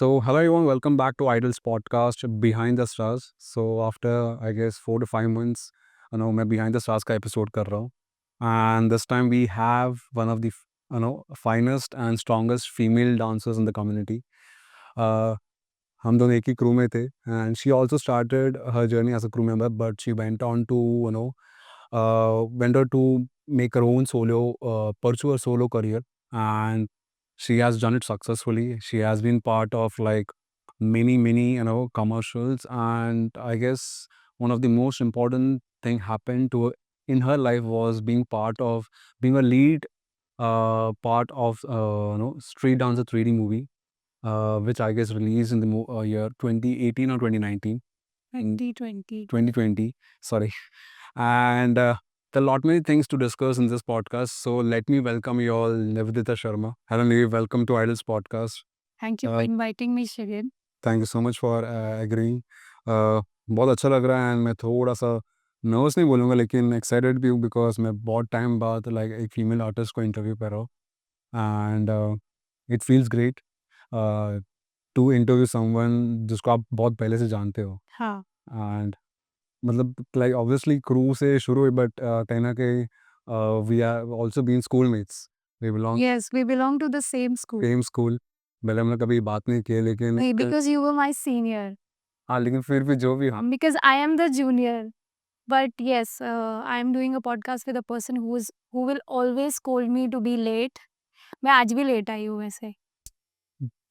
Hello everyone, welcome back to Idol's podcast Behind the Stars. So after I guess 4 to 5 months, मैं Behind the Stars का episode कर रहा हूँ. And this time we have one of the finest and strongest female dancers in the community. हम दोनों एक ही crew में थे, and she also started her journey as a crew member, but she went on to went on to make her own pursue her solo career, and she has done it successfully. She has been part of like many commercials, and I guess one of the most important thing happened to her in her life was being a lead part of Street Dancer 3D movie, which I guess released in the year 2018 or 2019. 2020. 2020, sorry. And there are a lot many things to discuss in this podcast. So let me welcome you all, Nivedita Sharma. Hello, Niv. Welcome to Idol's podcast. Thank you for inviting me, Shirin. Thank you so much for agreeing. बहुत अच्छा लग रहा है, and मैं थोड़ा सा nervous नहीं बोलूँगा, लेकिन एक्साइटेड भी हूँ बिकॉज मैं बहुत टाइम बाद लाइक एक फीमेल आर्टिस्ट को इंटरव्यू कर रहा हूँ, and it feels great to interview someone जिसको आप बहुत पहले से जानते हो. हाँ. एंड मतलब लाइक ऑब्वियसली क्रू से शुरू हुई, बट कहीं ना कहीं we are also been schoolmates. We belong Yes, we belong to the same school. Same school. भले हमने कभी बात नहीं की, लेकिन Why? Because you were my senior. हाँ, लेकिन फिर भी जो भी हाँ Because I am the junior. But yes, I am doing a podcast with a person who will always scold me to be late. मैं आज भी लेट आई हूँ वैसे.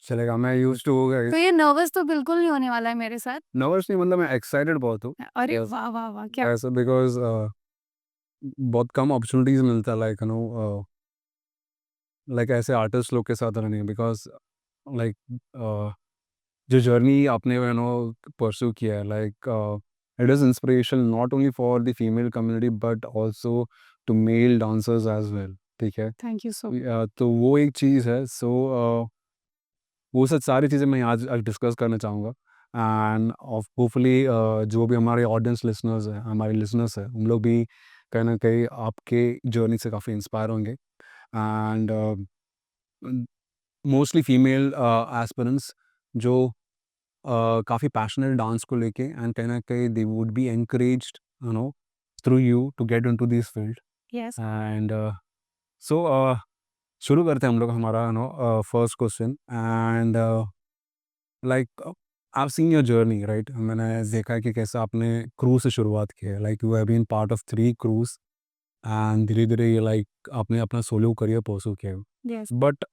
चलेगा, मैं यूज्ड टू हो गया. तो ये नर्वस तो बिल्कुल नहीं होने वाला है मेरे साथ. नर्वस नहीं, मतलब मैं एक्साइटेड बहुत हूँ. अरे वाह वाह वाह क्या. ऐसा बिकॉज बहुत कम अपॉर्चुनिटीज मिलता है लाइक ऐसे आर्टिस्ट लोग के साथ रहने, बिकॉज लाइक जो जर्नी आपने परस्यू किया है, like it is inspiration not only for the female community but also to male dancers as well. ठीक है, थैंक यू सो. तो वो एक चीज़ है. सो वो सब सारी चीज़ें मैं आज डिस्कस करना चाहूँगा, एंड ऑफ होपफुली जो भी हमारे ऑडियंस लिसनर्स हैं, हमारे लिसनर्स हैं, उन लोग भी कहीं ना कहीं आपके जर्नी से काफ़ी इंस्पायर होंगे. एंड मोस्टली फीमेल एस्पिरेंट्स जो काफ़ी पैशनेट डांस को लेके, एंड कहीं ना कहीं they would be encouraged through you to get into this field. Yes. And so शुरू करते हैं हम लोग हमारा first question. And like I seen your journey, right. मैंने देखा है कि कैसे आपने क्रूज से शुरुआत की है. Like you have been part of 3 crews, एंड धीरे धीरे ये लाइक आपने अपना सोलो करियर परस्यू किया. Yes. बट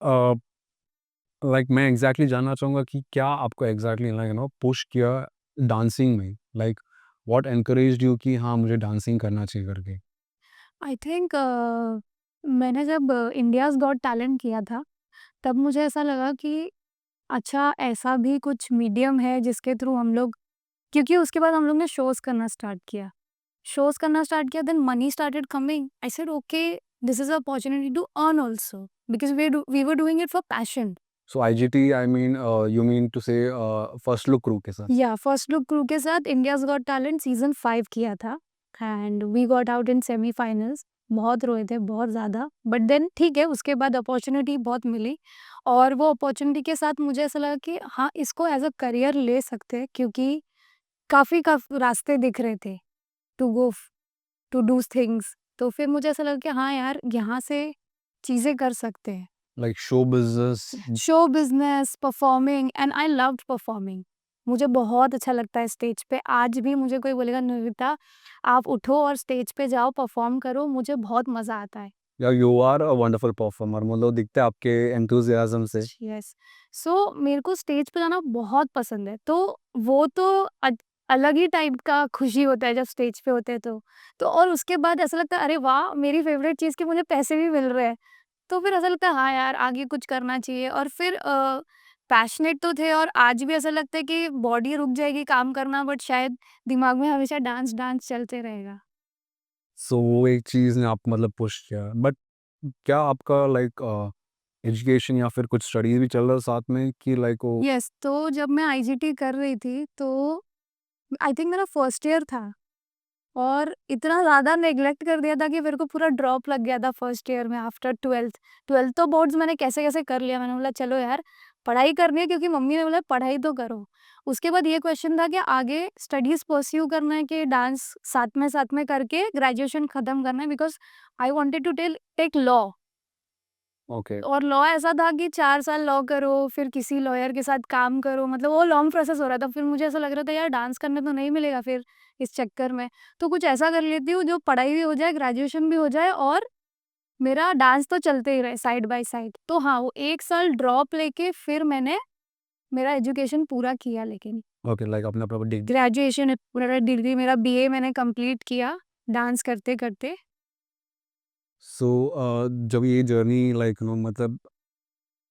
लाइक मैं एग्जैक्टली जानना चाहूँगा कि क्या आपको एग्जैक्टली लाइक पुश किया डांसिंग में, लाइक व्हाट एनकरेज्ड यू कि हाँ मुझे डांसिंग करना चाहिए करके. आई थिंक मैंने जब इंडियाज़ गॉट टैलेंट किया था तब मुझे ऐसा लगा कि अच्छा ऐसा भी कुछ मीडियम है जिसके थ्रू हम लोग, क्योंकि उसके बाद हम लोग ने शोज़ करना स्टार्ट किया, then money started coming. I said okay, this is a opportunity to earn also because we were doing it for passion. So IGT, I mean you mean to say first look crew के साथ. या first look crew के साथ India's got talent season 5 किया था and we got out in semifinals. बहुत रोए थे, बहुत ज़्यादा, बट देन ठीक है, उसके बाद अपॉर्च्युनिटी बहुत मिली और वो अपॉर्च्युनिटी के साथ मुझे ऐसा लगा कि हाँ, इसको एज़ अ करियर ले सकते हैं क्योंकि काफ़ी रास्ते दिख रहे थे to go to do things. तो फिर मुझे ऐसा लगा कि हाँ यार, यहाँ से चीज़ें कर सकते हैं. Like show business. Show business, performing, and I loved performing. मुझे बहुत अच्छा लगता है स्टेज पे. आज भी मुझे कोई बोलेगा निविता आप उठो और स्टेज पे जाओ, परफॉर्म करो, मुझे बहुत मज़ा आता है. Yeah you are a wonderful performer, मतलब दिखता है आपके एंथुसियाज्म से. यस. सो मेरे को स्टेज पे जाना बहुत पसंद है. तो वो तो अलग ही टाइप का खुशी होता है जब स्टेज पे होते हैं तो और उसके बाद ऐसा लगता है अरे वाह, मेरी फेवरेट चीज़ के मुझे पैसे भी मिल रहे हैं. तो फिर ऐसा लगता है हाँ यार, आगे कुछ करना चाहिए. और फिर पैशनेट तो थे और आज भी ऐसा लगता है कि बॉडी रुक जाएगी काम करना, बट शायद दिमाग में हमेशा डांस डांस चलते रहेगा. सो वो एक चीज़ ने आपको मतलब पुश किया. बट क्या आपका लाइक एजुकेशन या फिर कुछ स्टडीज भी चल रहा है साथ में कि लाइक वो. यस. तो जब मैं आईजीटी कर रही थी तो आई थिंक मेरा फर्स्ट ईयर था और इतना ज़्यादा नेग्लेक्ट कर दिया था कि मेरे को पूरा ड्रॉप लग गया था फर्स्ट ईयर में आफ्टर 12th. 12th तो बोर्ड्स मैंने कैसे कैसे कर लिया. मैंने बोला चलो यार, पढ़ाई करनी है क्योंकि मम्मी ने बोला पढ़ाई तो करो। उसके बाद ये क्वेश्चन था कि आगे स्टडीज़ परस्यू करना है कि डांस साथ में करके ग्रेजुएशन खत्म करना है, because I wanted to take law. Okay, और लॉ ऐसा था कि 4 साल लॉ करो, फिर किसी लॉयर के साथ काम करो, मतलब वो लॉन्ग प्रोसेस हो रहा था। फिर मुझे ऐसा लग रहा था यार डांस करने तो नहीं मिलेगा फिर इस चक्कर में, तो कुछ ऐसा कर लेती हूँ जो पढ़ाई भी हो जाए, ग्रेजुएशन भी हो जाए और मेरा डांस तो चलते ही रहे साइड बाय साइड। तो हाँ, वो 1 साल ड्रॉप लेके फिर मैंने मेरा एजुकेशन पूरा किया, लेकिन ओके, लाइक आपने अपना डिग्री। ग्रेजुएशन पूरा डिग्री मेरा बीए मैंने कंप्लीट किया डांस करते-करते। सो जब ये जर्नी लाइक मतलब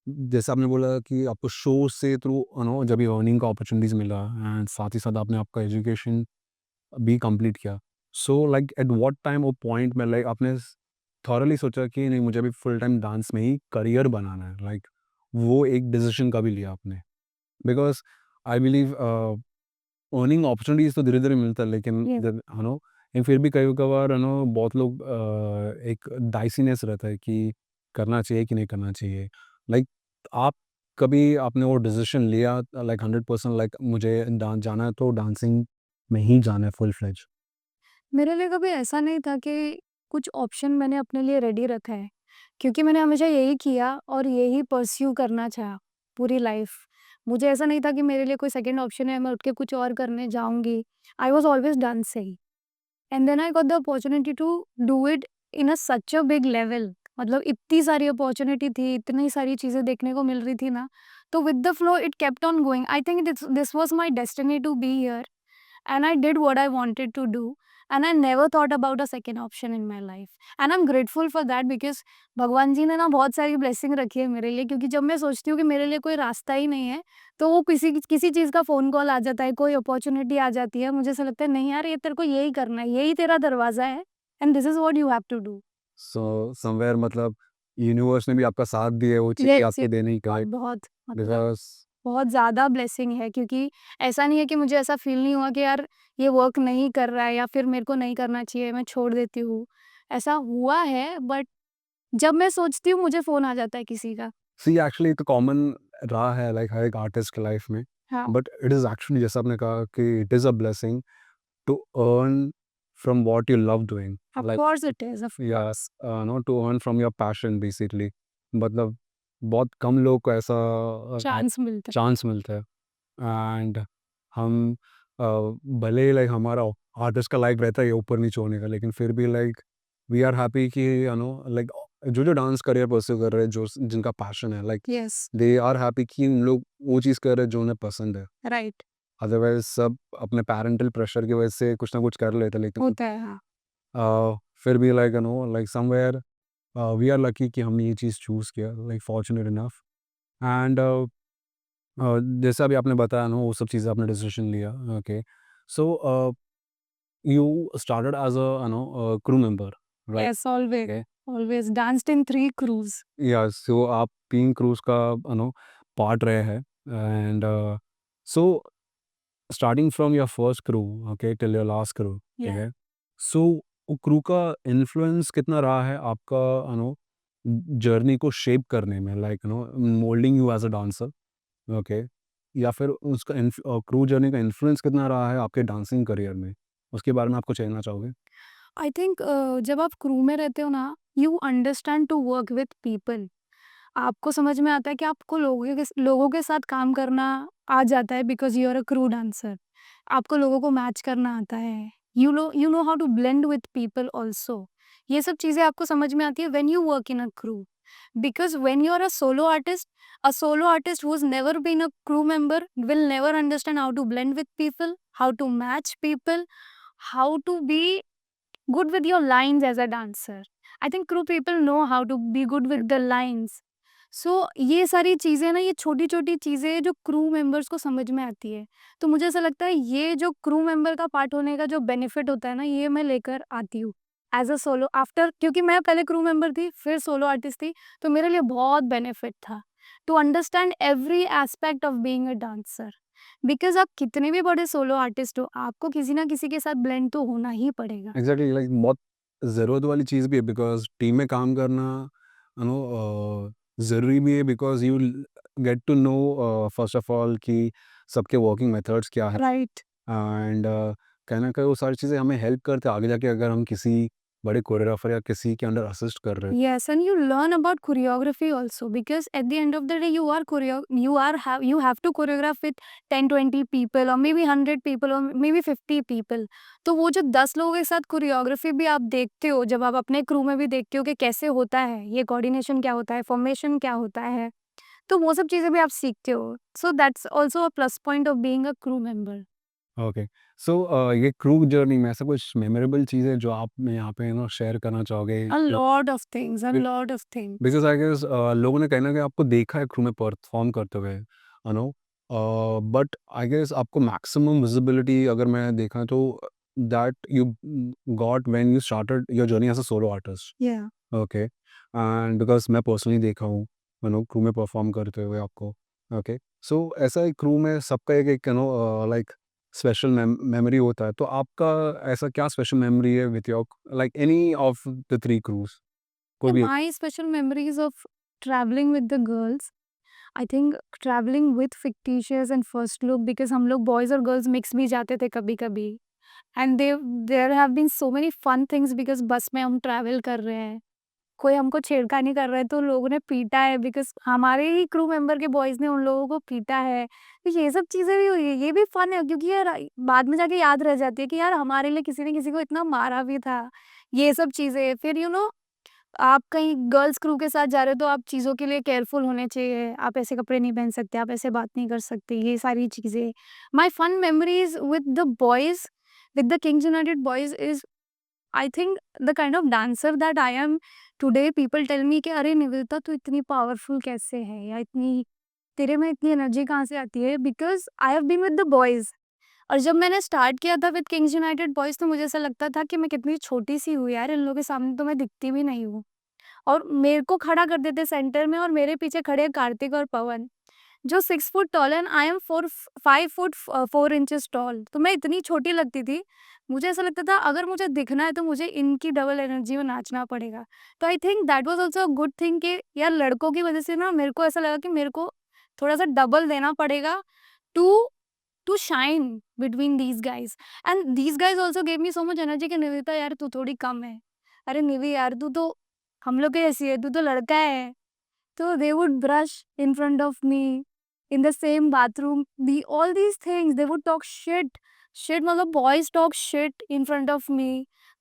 जैसे आपने बोला कि आपको शो से थ्रू जब ये अर्निंग का अपॉर्चुनिटीज़ मिला एंड साथ ही साथ आपने आपका एजुकेशन भी कंप्लीट किया। So like at what time और पॉइंट में लाइक आपने थॉरली सोचा कि नहीं मुझे अभी फुल टाइम डांस में ही करियर बनाना है, लाइक वो एक डिसीजन कभी लिया आपने? Because I believe earning opportunities तो धीरे-धीरे मिलता है, लेकिन यस। जब लेकिन फिर भी कई-कभार बहुत लोग एक डाइसीनेस रहता है कि करना चाहिए कि नहीं करना चाहिए। लाइक आप कभी आपने वो डिसीज़न लिया लाइक 100% लाइक मुझे डांस जाना है तो डांसिंग में ही जाना है फुल फ्लेज? मेरे लिए कभी ऐसा नहीं था कि कुछ ऑप्शन मैंने अपने लिए रेडी रखा है, क्योंकि मैंने हमेशा यही किया और यही परस्यू करना चाहा पूरी लाइफ। मुझे ऐसा नहीं था कि मेरे लिए कोई सेकंड ऑप्शन है, मैं उठ के कुछ और करने जाऊँगी। I was always dancing and then I got the opportunity to do it in such a big level. मतलब इतनी सारी अपॉर्च्युनिटी थी, इतनी सारी चीज़ें देखने को मिल रही थी ना, तो with the flow it kept on going. I think this was my destiny to be here and I did what I wanted to do, and I never thought about a second option in my life, and I'm grateful for that because भगवान जी ने ना बहुत सारी blessing रखी है मेरे लिए, क्योंकि जब मैं सोचती हूँ कि मेरे लिए कोई रास्ता ही नहीं है, तो वो किसी चीज़ का फ़ोन कॉल आ जाता है, कोई अपॉर्च्युनिटी आ जाती है, मुझे ऐसा लगता है नहीं यार ये तेरे को यही करना है, यही तेरा दरवाज़ा है and this is what you have to do. So somewhere मतलब यूनिवर्स ने भी आपका साथ दिया है वो चीज़ यस, आपको देने का, बहुत मतलब बिकॉज़ बहुत ज़्यादा ब्लेसिंग है, क्योंकि ऐसा नहीं है कि मुझे ऐसा फ़ील नहीं हुआ कि यार ये वर्क नहीं कर रहा है या फिर मेरे को नहीं करना चाहिए, मैं छोड़ देती हूँ। ऐसा हुआ है, बट जब मैं सोचती हूँ मुझे फ़ोन आ जाता है किसी का। सी एक्चुअली तो कॉमन रहा है लाइक हर एक आर्टिस्ट की लाइफ में, हाँ, बट इट इज़ एक्चुअली जैसा आपने कहा कि it is a blessing to earn from what you love doing, of like course it is, of या course. To earn from your passion basically. मतलब बहुत कम लोग को ऐसा चांस मिलता चांस मिलता है एंड हम भले ही लाइक हमारा आर्टिस्ट का लाइक रहता है ये ऊपर नीचे होने का, लेकिन फिर भी लाइक वी आर हैप्पी कि लाइक जो डांस करियर परस्यू कर रहे हैं, जो जिनका पैशन है, लाइक है। यस, दे आर हैप्पी कि उन लोग वो चीज़ कर रहे हैं जो उन्हें पसंद है। राइट, अदरवाइज सब अपने पैरेंटल प्रेशर की वजह से कुछ ना कुछ कर लेते हैं, लेकिन होता है, हाँ। फिर भी like like somewhere we are lucky कि हमने ये चीज़ चूज़ किया, लाइक फॉर्चुनेट इनफ एंड जैसा अभी आपने बताया ना वो सब चीज़ें आपने डिसीजन लिया, okay. So you started as crew member, right? Yes, always, okay, always danced in 3 crews. Yeah so आप 3 क्रूज़ का पार्ट रहे हैं and so starting from your first crew, okay, till your last crew, ठीक या है? सो वो crew का influence कितना रहा है आपका जर्नी को शेप करने में, like moulding you as a dancer, okay, या फिर उसका क्रू जर्नी का इन्फ्लुएंस कितना रहा है आपके डांसिंग करियर में? उसके बारे में आप कुछ कहना चाहोगे? आई थिंक जब आप क्रू में रहते हो ना, you understand to work with people. आपको समझ में आता है कि आपको लोगों के साथ काम करना आ जाता है, because you are a crew dancer. आपको लोगों को मैच करना आता है। You know how to blend with people also. ये सब चीज़ें आपको समझ में आती है when you work in a crew. Because when you are a solo artist who has never been a crew member will never understand how to blend with people, how to match people, how to be good with your lines as a dancer. I think crew people know how to be good with the lines. सो ये सारी चीज़ें ना, ये छोटी-छोटी चीज़ें जो crew members को समझ में आती है। तो मुझे ऐसा लगता है ये जो क्रू मेंबर का पार्ट होने का जो बेनिफिट होता है ना, ये मैं लेकर आती हूँ एज़ अ सोलो आफ्टर, क्योंकि मैं पहले क्रू मेंबर थी, फिर सोलो आर्टिस्ट थी, तो मेरे लिए बहुत बेनिफिट था to understand every aspect of being a dancer. Because आप कितने भी बड़े सोलो आर्टिस्ट हो, आपको किसी ना किसी के साथ ब्लेंड तो होना ही पड़ेगा। एग्ज़ैक्टली लाइक बहुत ज़रूरत वाली चीज़ भी है, बिकॉज़ टीम में काम करना ज़रूरी भी है, because you get to know first of all कि सबके वर्किंग मेथड्स क्या है, राइट। एंड कहीं ना कहीं वो सारी चीज़ें हमें हेल्प करते हैं आगे जाके, अगर हम किसी बड़े कोरियोग्राफर या किसी के अंडर असिस्ट कर रहे हैं। Yes, and you learn about choreography also, because at the end of the day you have to choreograph with 10-20 people or maybe 100 people or maybe 50 people. तो वो जो 10 लोगों के साथ कोरियोग्राफी भी आप देखते हो, जब आप अपने क्रू में भी देखते हो कि कैसे होता है, ये कोऑर्डिनेशन क्या होता है, फॉर्मेशन क्या होता है, तो वो सब चीज़ें भी आप सीखते हो। So that's also a plus point of being a crew member. Okay, so ये क्रू जर्नी में ऐसा कुछ मेमोरेबल चीज़ है जो आप यहाँ पे शेयर करना चाहोगे? A lot of things, a बि- lot of things. Because I guess लोगों ने कहीं ना कहीं आपको देखा है क्रू में परफॉर्म करते हुए, you know, but I guess आपको मैक्सिमम विजिबिलिटी अगर मैं देखा तो that you got when you started your journey as a solo artist. Yeah. Okay, and because मैं पर्सनली देखा हूँ क्रू में परफॉर्म करते हुए आपको। ओके, सो ऐसा ही क्रू में सबका एक एक लाइक स्पेशल मेमोरी होता है, तो आपका ऐसा क्या स्पेशल मेमोरी है with your like any of the three cruise, कोई भी? My special memories of traveling with the girls, I think traveling with fictitious and first look, because हम लोग boys और girls mix भी जाते थे कभी-कभी, and there have been so many fun things because बस में हम travel कर रहे हैं, कोई हमको छेड़खानी कर रहा है तो लोगों ने पीटा है बिकॉज़ हमारे ही क्रू मेंबर के बॉयज़ ने उन लोगों को पीटा है। तो ये सब चीज़ें भी हुई है, ये भी फन है क्योंकि यार बाद में जाके याद रह जाती है कि यार हमारे लिए किसी ने किसी को इतना मारा भी था, ये सब चीज़ें। फिर आप कहीं गर्ल्स क्रू के साथ जा रहे हो तो आप चीज़ों के लिए केयरफुल होने चाहिए। आप ऐसे कपड़े नहीं पहन सकते, आप ऐसे बात नहीं कर सकते, ये सारी चीज़ें। My fun memories with the boys, with the Kings United boys is, I think the kind of dancer that I am today. People tell me कि अरे निवेदिता तू इतनी पावरफुल कैसे है, या इतनी तेरे में इतनी एनर्जी कहाँ से आती है, because I have been with the boys. और जब मैंने स्टार्ट किया था विद किंग्स यूनाइटेड बॉयज़ तो मुझे ऐसा लगता था कि मैं कितनी छोटी-सी हूँ यार, इन लोगों के सामने तो मैं दिखती भी नहीं हूँ। और मेरे को खड़ा कर देते सेंटर में और मेरे पीछे खड़े हैं कार्तिक और पवन, जो 6 foot tall and I am 5 foot 4 inches tall. तो मैं इतनी छोटी लगती थी। मुझे ऐसा लगता था अगर मुझे दिखना है तो मुझे इनकी डबल एनर्जी में नाचना पड़ेगा। तो I think that was also a good thing कि यार लड़कों की वज़ह से ना मेरे को ऐसा लगा कि मेरे को थोड़ा-सा डबल देना पड़ेगा to to shine between these guys. And these guys also gave me so much energy कि निवेदिता यार तू थोड़ी कम है। अरे निवी यार तू तो हम लोग के जैसी है, तू तो लड़का है। तो they would brush in front of me in the same bathroom, all these things they would talk shit मतलब boys talk shit in front of me।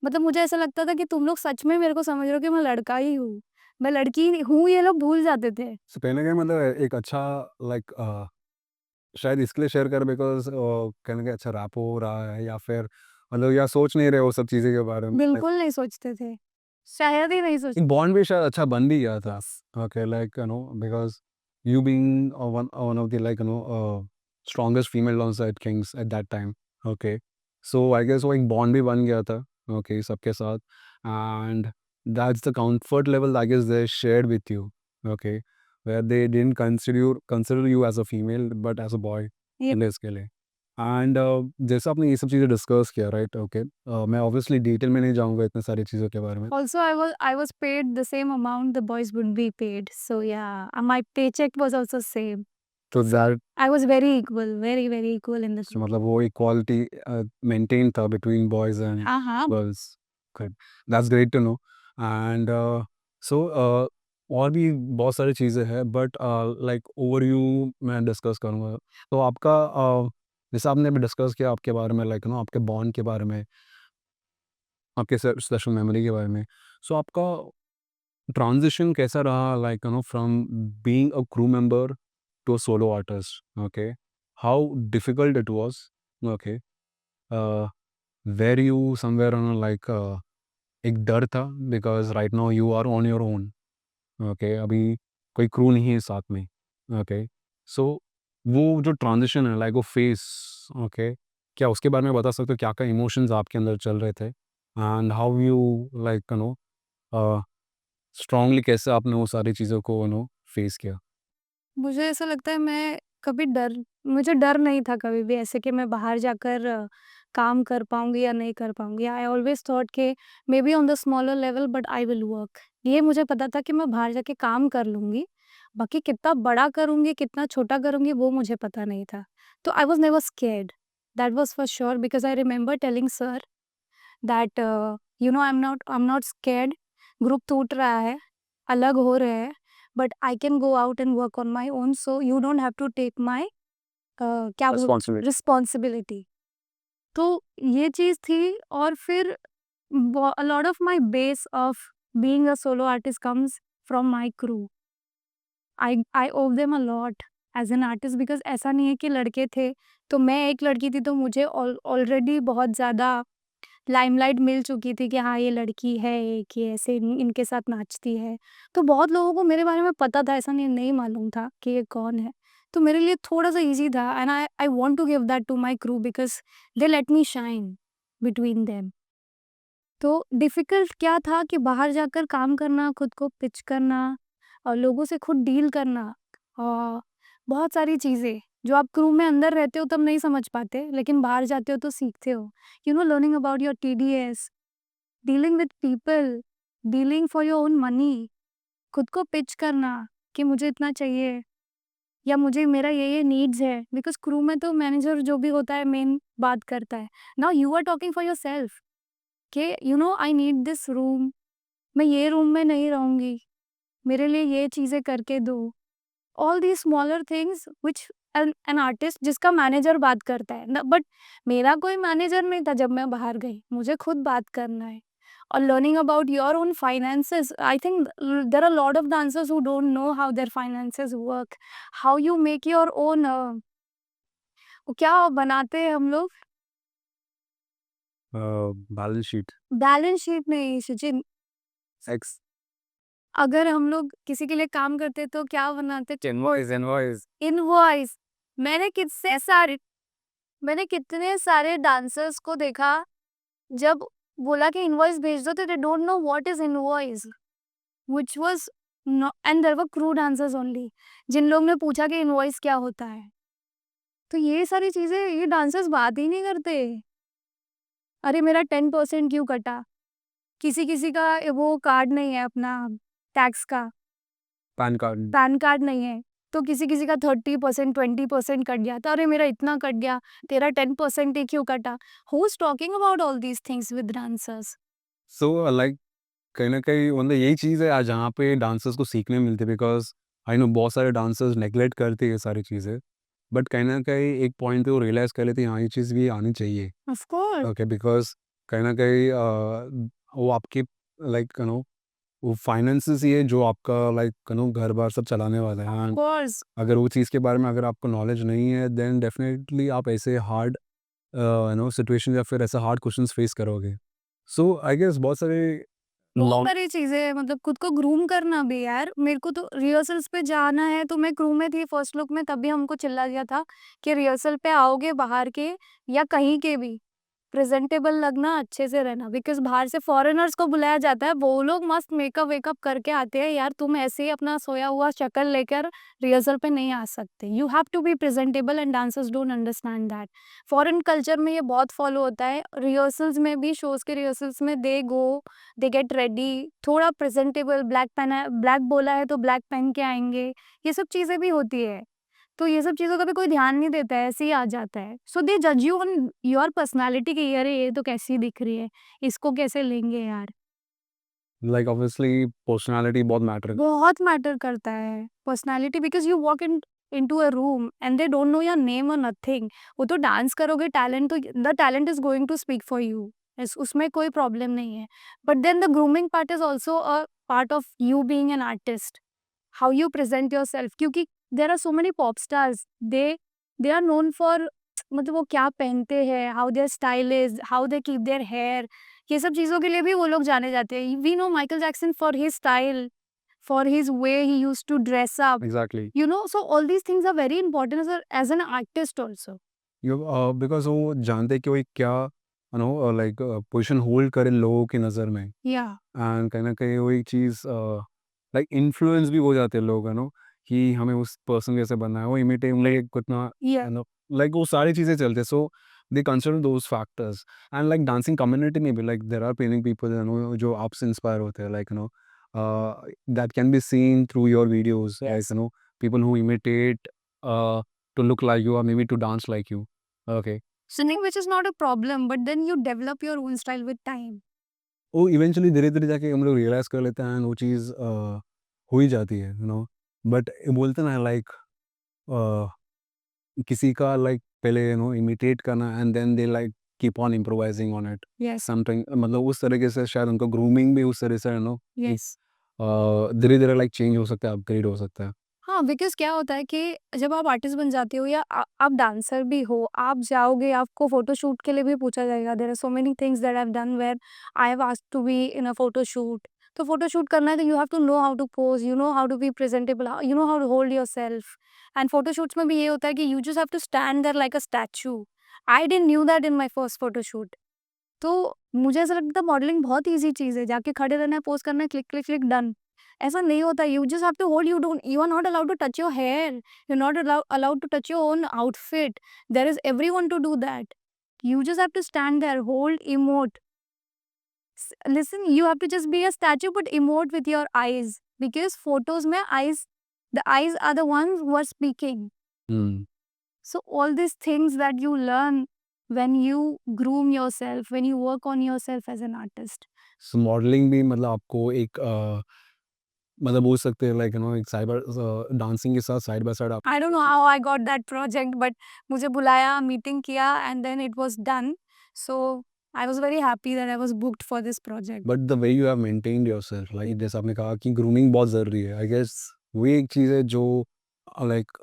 मतलब मुझे ऐसा लगता था कि तुम लोग सच में मेरे को समझ रहे हो कि मैं लड़का ही हूँ, मैं लड़की हूँ, ये लोग भूल जाते थे। सो कहीं ना कहीं एक अच्छा लाइक शायद इसके लिए शेयर कर बिकॉज कहीं ना कहीं अच्छा रैप हो रहा है, या फिर या सोच नहीं रहे वो सब चीज़ें के बारे में, बिल्कुल नहीं सोचते थे, शायद ही नहीं सोचते। एक बॉन्ड भी शायद अच्छा बन भी गया था। Okay, like because you being one of the strongest female on side Kings at that time. Okay, so I guess वो एक बॉन्ड भी बन गया था ओके सबके साथ, and that's the comfort level I guess they shared with you. Okay, where they didn't consider you as a female but as a boy ये in इसके लिए। एंड जैसे आपने ये सब चीज़ें डिस्कस किया राइट, ओके, मैं ऑब्वियसली डिटेल में नहीं जाऊँगा इतने सारी चीज़ों के बारे में। also I was paid the same amount the boys would be paid, so yeah, my paycheck was also same। तो that I was very equal, very very equal in the group। मतलब वो इक्वालिटी मेंटेन था between boys and हाँ, हाँ। Girls. Good, that's great to know. And so और भी बहुत सारी चीज़ें हैं बट लाइक ओवरव्यू मैं डिस्कस करूँगा। तो आपका जैसे आपने अभी डिस्कस किया आपके बारे में, लाइक आपके बॉन्ड के बारे में, आपके स्पेशल मेमोरी के बारे में। सो आपका ट्रांजिशन कैसा रहा, like from being a crew member to a solo artist? Okay, how difficult it was? Okay, were you somewhere on like एक डर था because right now you are on your own. Okay, अभी कोई crew नहीं है साथ में। Okay, सो वो जो ट्रांजिशन है लाइक वो फेस, ओके, क्या उसके बारे में बता सकते हो? क्या क्या इमोशंस आपके अंदर चल रहे थे and how you like strongly कैसे आपने वो सारी चीज़ों को फेस किया? मुझे ऐसा लगता है मैं कभी डर मुझे डर नहीं था कभी भी ऐसे कि मैं बाहर जाकर काम कर पाऊँगी या नहीं कर पाऊँगी। आई ऑलवेज़ थॉट कि may be on the smaller level but I will work. ये मुझे पता था कि मैं बाहर जाके काम कर लूँगी, बाकी कितना बड़ा करूँगी, कितना छोटा करूँगी वो मुझे पता नहीं था। तो I was never scared, that was for sure because I remember telling sir that I am not scared, group टूट रहा है, अलग हो रहे हैं, but I can go out and work on my own, so you don't have to take my क्या बोल Responsibility. Responsibility. तो ये चीज़ थी और फिर a lot of my base of being a solo artist comes from my crew. I owe them a lot as an artist because ऐसा नहीं है कि लड़के थे तो मैं एक लड़की थी तो मुझे ऑलरेडी बहुत ज़्यादा लाइमलाइट मिल चुकी थी कि हाँ ये लड़की है कि ऐसे इनके साथ नाचती है। तो बहुत लोगों को मेरे बारे में पता था, ऐसा नहीं मालूम था कि ये कौन है। तो मेरे लिए थोड़ा-सा ईज़ी था and I want to give that to my crew because they let me shine between them. तो डिफ़िकल्ट क्या था कि बाहर जाकर काम करना, खुद को पिच करना और लोगों से खुद डील करना बहुत सारी चीज़ें जो आप क्रू में अंदर रहते हो तब नहीं समझ पाते, लेकिन बाहर जाते हो तो सीखते हो। Learning about your TDS, dealing with people, dealing for your own money, खुद को पिच करना कि मुझे इतना चाहिए या मुझे मेरा ये नीड्स है बिकॉज़ क्रू में तो मैनेजर जो भी होता है मेन बात करता है। Now you are talking for yourself कि आई नीड दिस रूम, मैं ये रूम में नहीं रहूँगी, मेरे लिए ये चीज़ें करके दो। All these smaller things which an artist जिसका मैनेजर बात करता है ना, बट मेरा कोई मैनेजर नहीं था जब मैं बाहर गई, मुझे खुद बात करना है। और learning about your own finances, I think there are lot of dancers who don't know how their finances work, how you make your own क्या बनाते हैं हम लोग? Balance sheet. बैलेंस शीट नहीं सचिन, X. अगर हम लोग किसी के लिए काम करते तो क्या बनाते? Invoice. इनवॉइस। मैंने कितने सारे डांसर्स को देखा जब बोला कि इनवॉइस भेज दो तो they don't know what is invoice, which was and there were crew dancers only जिन लोग ने पूछा कि इनवॉइस क्या होता है। तो ये सारी चीजें ये डांसर्स बात ही नहीं करते। अरे मेरा 10% क्यों कटा? किसी किसी का वो कार्ड नहीं है अपना टैक्स का, PAN card. पैन कार्ड नहीं है, तो किसी-किसी का 30% 20% कट गया, तो अरे मेरा इतना कट गया, तेरा 10% ही क्यों कटा? Who is talking about all these things with dancers? So like कहीं न कहीं मतलब यही चीज़ है जहाँ पे डांसर्स को सीखने मिलती है बिकॉज़ आई नो बहुत सारे डांसर्स नेगलेक्ट करते हैं ये सारी चीज़ें। बट कहीं न कहीं एक पॉइंट पे वो रियलाइज़ कर लेते हैं हाँ, ये चीज़ भी आनी चाहिए। ऑफ कोर्स, ओके बिकॉज़ कहीं न कहीं वो आपकी लाइक वो फाइनेंसेस ही है जो आपका लाइक घर-बार सब चलाने वाला है। Of and course. अगर वो चीज़ के बारे में अगर आपको नॉलेज नहीं है देन डेफिनेटली आप ऐसे हार्ड सिचुएशन या फिर ऐसा हार्ड क्वेश्चंस फेस करोगे। सो आई गेस बहुत सारे बहुत लॉन्ग सारी चीज़ें हैं, मतलब खुद को ग्रूम करना भी यार, मेरे को तो रिहर्सल्स पे जाना है तो मैं क्रू में थी फर्स्ट लुक में, तभी हमको चिल्ला दिया था कि रिहर्सल पे आओगे बाहर के या कहीं के भी प्रेजेंटेबल लगना, अच्छे से रहना, बिकॉज़ बाहर से फॉरेनर्स को बुलाया जाता है, वो लोग मस्त मेकअप वेकअप करके आते हैं, यार तुम ऐसे ही अपना सोया हुआ शक्ल लेकर रिहर्सल पे नहीं आ सकते। You have to be presentable and dancers don't understand that. Foreign culture में ये बहुत फॉलो होता है, रिहर्सल्स में भी, शोज़ के रिहर्सल्स में दे गेट रेडी, थोड़ा प्रेजेंटेबल, ब्लैक बोला है तो ब्लैक पहन के आएँगे, ये सब चीज़ें भी होती है। तो ये सब चीज़ों का भी कोई ध्यान नहीं देता है, ऐसे ही आ जाता है। सो दे जज यू ऑन योर पर्सनैलिटी कि अरे ये तो कैसी दिख रही है, इसको कैसे लेंगे यार? लाइक ऑब्वियसली पर्सनालिटी बहुत मैटर बहुत मैटर करता है personality because you walk into a room and they don't know your name और नथिंग। वो तो डांस करोगे, टैलेंट तो the talent is going to speak for you, उसमें कोई प्रॉब्लम नहीं है। But then the grooming part is also a part of you being an artist. How you present yourself, क्योंकि there are so many pop stars, they are known for, मतलब वो क्या पहनते हैं, how their style is, how they keep their hair, ये सब चीज़ों के लिए भी वो लोग जाने जाते हैं। We know Michael Jackson for his style, for his way he used to dress up, exactly so all these things are very important as an artist also. You because वो जानते हैं कि वो एक क्या लाइक पोजीशन होल्ड करे लोगों की नज़र में या एंड कहीं ना कहीं वो एक चीज़ लाइक इन्फ्लुएंस भी हो जाते हैं लोग कि हमें उस पर्सन जैसे बनना है वो इमिटेट लाइक कितना या लाइक वो सारी चीज़ें चलते so they consider those factors and like dancing community में भी like there are penning people जो आपसे इंस्पायर होते हैं like that can be seen through your videos, like Yes. people who imitate to look like you or maybe to dance like you. Okay. Singing, which is not a problem, but then you develop your own style with time. वो eventually धीरे-धीरे जाके हम लोग realise कर लेते हैं and वो चीज़ हो ही जाती है, बट बोलते हैं ना लाइक किसी का लाइक पहले इमिटेट करना and then they like keep on improvising on it Yes. Something, मतलब उस तरीके से शायद उनको ग्रूमिंग भी उस तरह से Yes. धीरे-धीरे लाइक चेंज हो सकता है, अपग्रेड हो सकता है। हाँ, बिकॉज़ क्या होता है कि जब आप आर्टिस्ट बन जाते हो या आप डांसर भी हो, आप जाओगे, आपको फ़ोटोशूट के लिए भी पूछा जाएगा। There are so many things that I have done where I have asked to be in a photoshoot. तो फ़ोटोशूट करना है तो you have to know how to pose, you know how to be presentable, you know how to hold yourself. And photoshoots में भी ये होता है कि you just have to stand there like a statue. I didn't knew that in my first photoshoot. तो मुझे ऐसा लगता है मॉडलिंग बहुत ईज़ी चीज़ है, जाके खड़े रहना है, पोज़ करना है, क्लिक, क्लिक, क्लिक, डन। ऐसा नहीं होता, you just have to hold, you are not allowed to touch your hair, you are not allowed to touch your own outfit, there is everyone to do that. You just have to stand there, hold, emote. Listen, you have to just be a statue but emote with your eyes because photos mein eyes, the eyes are the ones who are speaking. Hmm. So all these things that you learn when you groom yourself, when you work on yourself as an artist. So modelling भी मतलब आपको एक मतलब बोल सकते हैं like एक cyber dancing के साथ साइड बाय साइड आप I don't know how I got that project, but मुझे बुलाया, मीटिंग किया and then it was done. So I was very happy that I was booked for this project. But the way you have maintained yourself, like जैसे आपने कहा कि grooming बहुत ज़रूरी है। आई गेस वो एक चीज़ है जो लाइक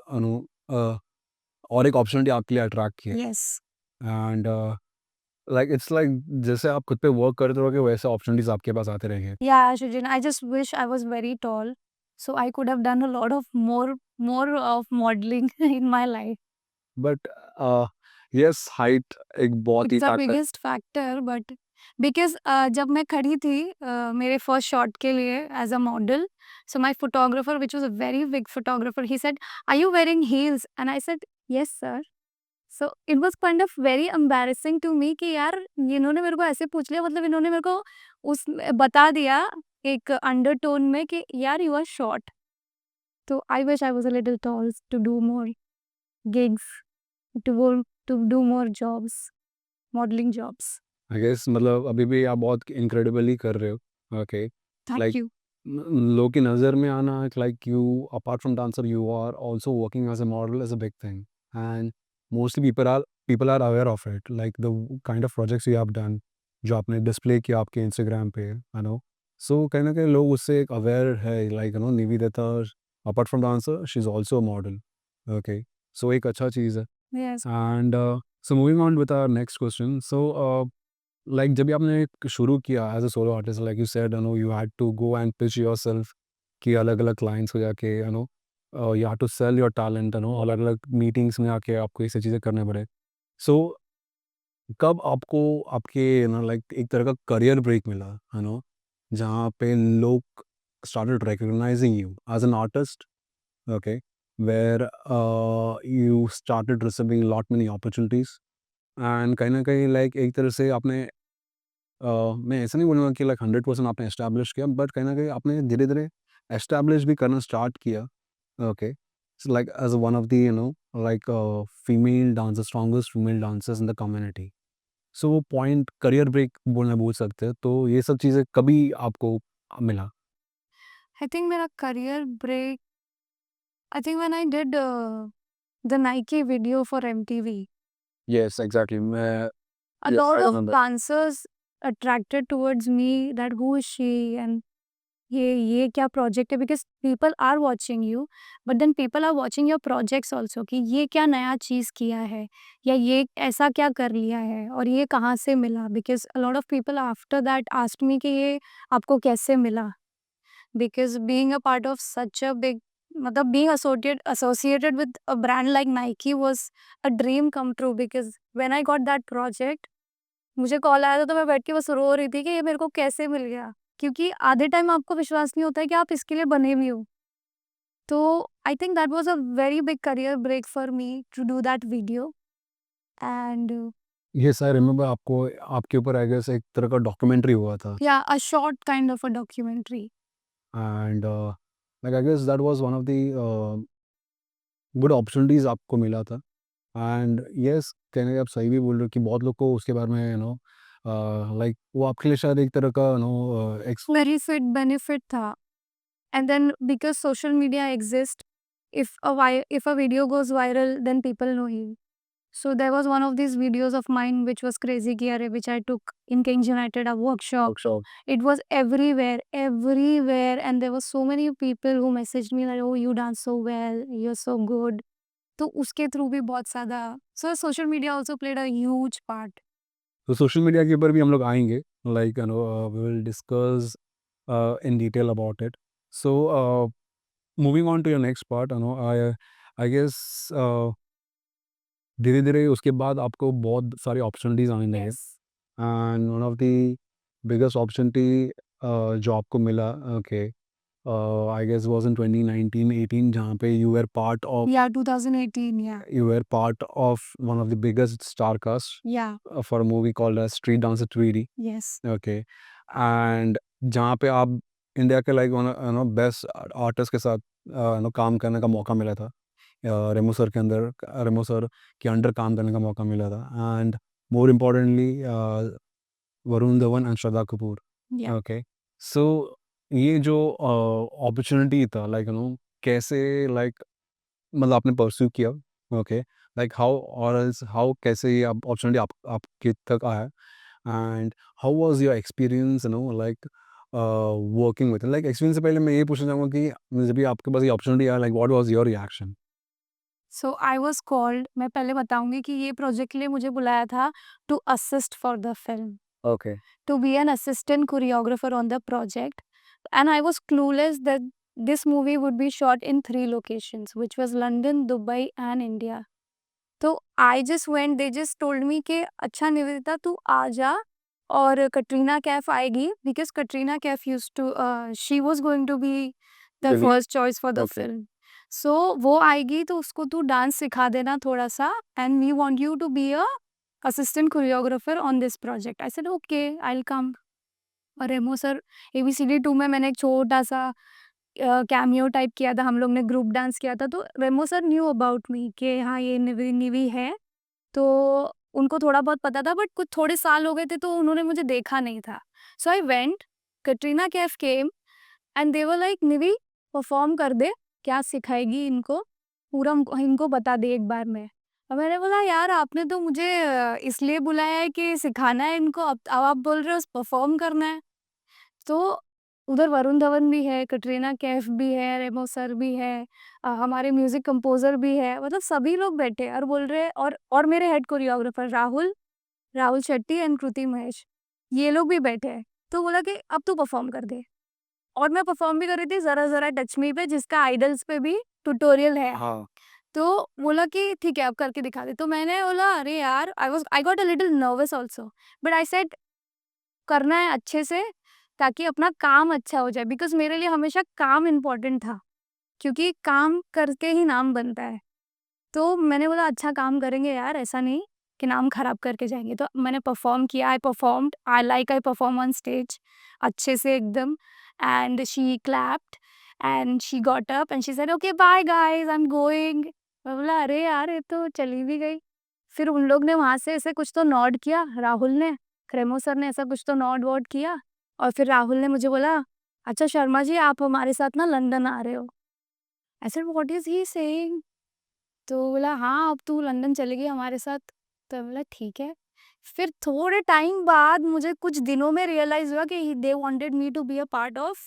और एक अपॉर्चुनिटी आपके लिए अट्रैक्ट की है Yes. And like it's like जैसे आप खुद पे वर्क करते रहोगे वैसे अपॉर्चुनिटीज़ आपके पास आते रहेंगे। Yeah, Shujin, I just wish I was very tall, so I could have done a lot of more of modeling in my life. But yes, height एक बहुत ही It's the factor. biggest factor, but because जब मैं खड़ी थी मेरे first shot के लिए as a model, so my photographer, which was a very big photographer, he said, "Are you wearing heels?" And I said, "Yes, sir." So it was kind of very embarrassing to me कि यार इन्होंने मेरे को ऐसे पूछ लिया, मतलब इन्होंने मेरे को उस बता दिया एक अंडरटोन में कि यार यू आर शॉर्ट। तो I wish I was a little tall to do more gigs, to do more jobs, modelling jobs. I guess मतलब अभी भी आप बहुत इनक्रेडिबली कर रहे हो। Okay, thank like you. लोगों की नज़र में आना, like you apart from dancer you are also working as a model is a big thing and mostly people are aware of it, like the kind of projects you have done जो आपने display किया आपके Instagram पे, सो कहीं ना कहीं लोग उससे एक अवेयर है, like Nivedita apart from dancer she is also a model. Okay, so एक अच्छा चीज़ है। Yes. And so moving on with our next question, so like जब भी आपने शुरू किया as a solo artist, like you said you had to go and pitch yourself कि अलग अलग क्लाइंट्स को जाके you have to sell your talent, अलग अलग मीटिंग्स में आके आपको ये सब चीज़ें करने पड़े। सो कब आपको आपके लाइक एक तरह का करियर ब्रेक मिला, जहाँ पे लोग started recognising you as an artist, okay, where you started receiving lot many opportunities and कहीं ना कहीं लाइक एक तरह से आपने मैं ऐसा नहीं बोलूँगा कि लाइक 100% आपने एस्टैब्लिश किया, बट कहीं ना कहीं आपने धीरे धीरे एस्टैब्लिश भी करना स्टार्ट किया। Okay, so like as one of the like female dancer, strongest female dancers in the community. So वो पॉइंट करियर ब्रेक बोल सकते हैं, तो ये सब चीज़ें कभी आपको मिला? आई थिंक मेरा career break, I think when I did the Nike video for MTV. Yes exactly, मैं A yes lot I of remember. dancers attracted towards me that who is she and ये क्या project है, because people are watching you, but then people are watching your projects also कि ये क्या नया चीज़ किया है या ये ऐसा क्या कर लिया है और ये कहाँ से मिला, because a lot of people after that asked me कि ये आपको कैसे मिला, because being a part of such a big, मतलब being associated with a brand like Nike was a dream come true, because when I got that project मुझे call आया था तो मैं बैठ के बस रो रही थी कि ये मेरे को कैसे मिल गया, क्योंकि आधे टाइम आपको विश्वास नहीं होता है कि आप इसके लिए बने भी हो। तो I think that was a very big career break for me to do that video and yes I remember, आपको आपके ऊपर आई गेस एक तरह का डॉक्यूमेंट्री हुआ था। या a short kind of a documentary. And like I guess that was one of the good opportunities आपको मिला था। एंड यस, कहने का आप सही भी बोल रहे हो कि बहुत लोग को उसके बारे में लाइक वो आपके लिए शायद एक तरह का एक्स बेनिफिट था। And then because social media exists, if a video goes viral, then people know you. So there was one of these videos of mine which was crazy Kiare, which I took in Kings United, a workshop. Workshop. It was everywhere, and there were so many people who messaged me like, "Oh, you dance so well, you're so good." तो उसके through भी बहुत ज़्यादा, so social media also played a huge part. तो social media के ऊपर भी हम लोग आएँगे, like we will discuss in detail about it. So, moving on to your next part, I guess धीरे-धीरे उसके बाद आपको बहुत सारी अपॉर्चुनिटीज़ आने लगे। Yes. And one of the biggest opportunity जो आपको मिला, okay, I guess was in 2019-18, जहाँ पे you were part of Yeah, 2018, yeah. you were part of one of the biggest star cast Yeah, for a movie called as Street Dancer 3D. yes. Okay, and जहाँ पे आप India के like best artist के साथ काम करने का मौका मिला था। रेमो सर के अंडर काम करने का मौका मिला था, and more importantly Varun Dhawan and Shraddha Kapoor. Yeah. Okay, so ये जो अपॉर्चुनिटी था, लाइक कैसे, लाइक मतलब आपने परस्यू किया, ओके, लाइक हाउ और एल्स हाउ, कैसे ये अपॉर्चुनिटी आपके तक आया, and how was your experience like working with, like experience से पहले मैं ये पूछना चाहूँगा कि जब भी आपके पास ये अपॉर्चुनिटी आया, like what was your reaction? So I was called, मैं पहले बताऊंगी कि ये प्रोजेक्ट के लिए मुझे बुलाया था to assist for the film, okay, to be an assistant choreographer on the project. And I was clueless that this movie would be shot in 3 locations, which was London, Dubai and India. So I just went, they just told me कि अच्छा निवेदिता तू आ जा, और कटरीना कैफ आएगी, because Katrina Kaif used to, she was going to be the Really? first choice for the Okay. film. So वो आएगी तो उसको तू डांस सिखा देना थोड़ा सा, and we want you to be a assistant choreographer on this project. I said okay, I'll come. और रेमो सर, ABCD 2 में मैंने एक छोटा सा कैमियो टाइप किया था, हम लोग ने ग्रुप डांस किया था, तो रेमो सर न्यू अबाउट मी कि हाँ ये निवी निवी है, तो उनको थोड़ा बहुत पता था, बट कुछ थोड़े साल हो गए थे तो उन्होंने मुझे देखा नहीं था। So I went, Katrina Kaif came and they were like Nivi perform कर दे, क्या सिखाएगी इनको, पूरा इनको बता दे एक बार में। और मैंने बोला यार आपने तो मुझे इसलिए बुलाया है कि सिखाना है इनको, अब आप बोल रहे हो परफॉर्म करना है। तो उधर वरुण धवन भी है, कटरीना कैफ भी है, रेमो सर भी है, हमारे म्यूजिक कंपोजर भी है, मतलब सभी लोग बैठे और बोल रहे हैं, और मेरे head choreographer Rahul Rahul Shetty and Kriti Mahesh, ये लोग भी बैठे हैं। तो बोला कि अब तू परफॉर्म कर दे, और मैं परफॉर्म भी कर रही थी ज़रा ज़रा टच मी पे, जिसका आइडल्स पे भी ट्यूटोरियल है। हाँ, तो बोला कि ठीक है अब करके दिखा दे, तो मैंने बोला अरे यार, आई got a little nervous also, but I said करना है अच्छे से, ताकि अपना काम अच्छा हो जाए, बिकॉज़ मेरे लिए हमेशा काम इम्पोर्टेंट था, क्योंकि काम करके ही नाम बनता है। तो मैंने बोला अच्छा काम करेंगे यार, ऐसा नहीं कि नाम खराब करके जाएँगे। तो मैंने परफ़ॉर्म किया, आई परफ़ॉर्म ऑन स्टेज अच्छे से एकदम, and she clapped and she got up and she said okay bye guys I am going. मैं बोला अरे यार ये तो चली भी गई। फिर उन लोग ने वहाँ से ऐसे कुछ तो नॉड किया, राहुल ने, रेमो सर ने ऐसा कुछ तो नॉड-वॉड किया, और फिर राहुल ने मुझे बोला, "अच्छा शर्मा जी आप हमारे साथ ना लंदन आ रहे हो।" I said what is he saying? तो बोला, "हाँ, अब तू लंदन चलेगी हमारे साथ।" तो बोला, "ठीक है।" फिर थोड़े टाइम बाद मुझे कुछ दिनों में रियलाइज़ हुआ कि they wanted me to be a part of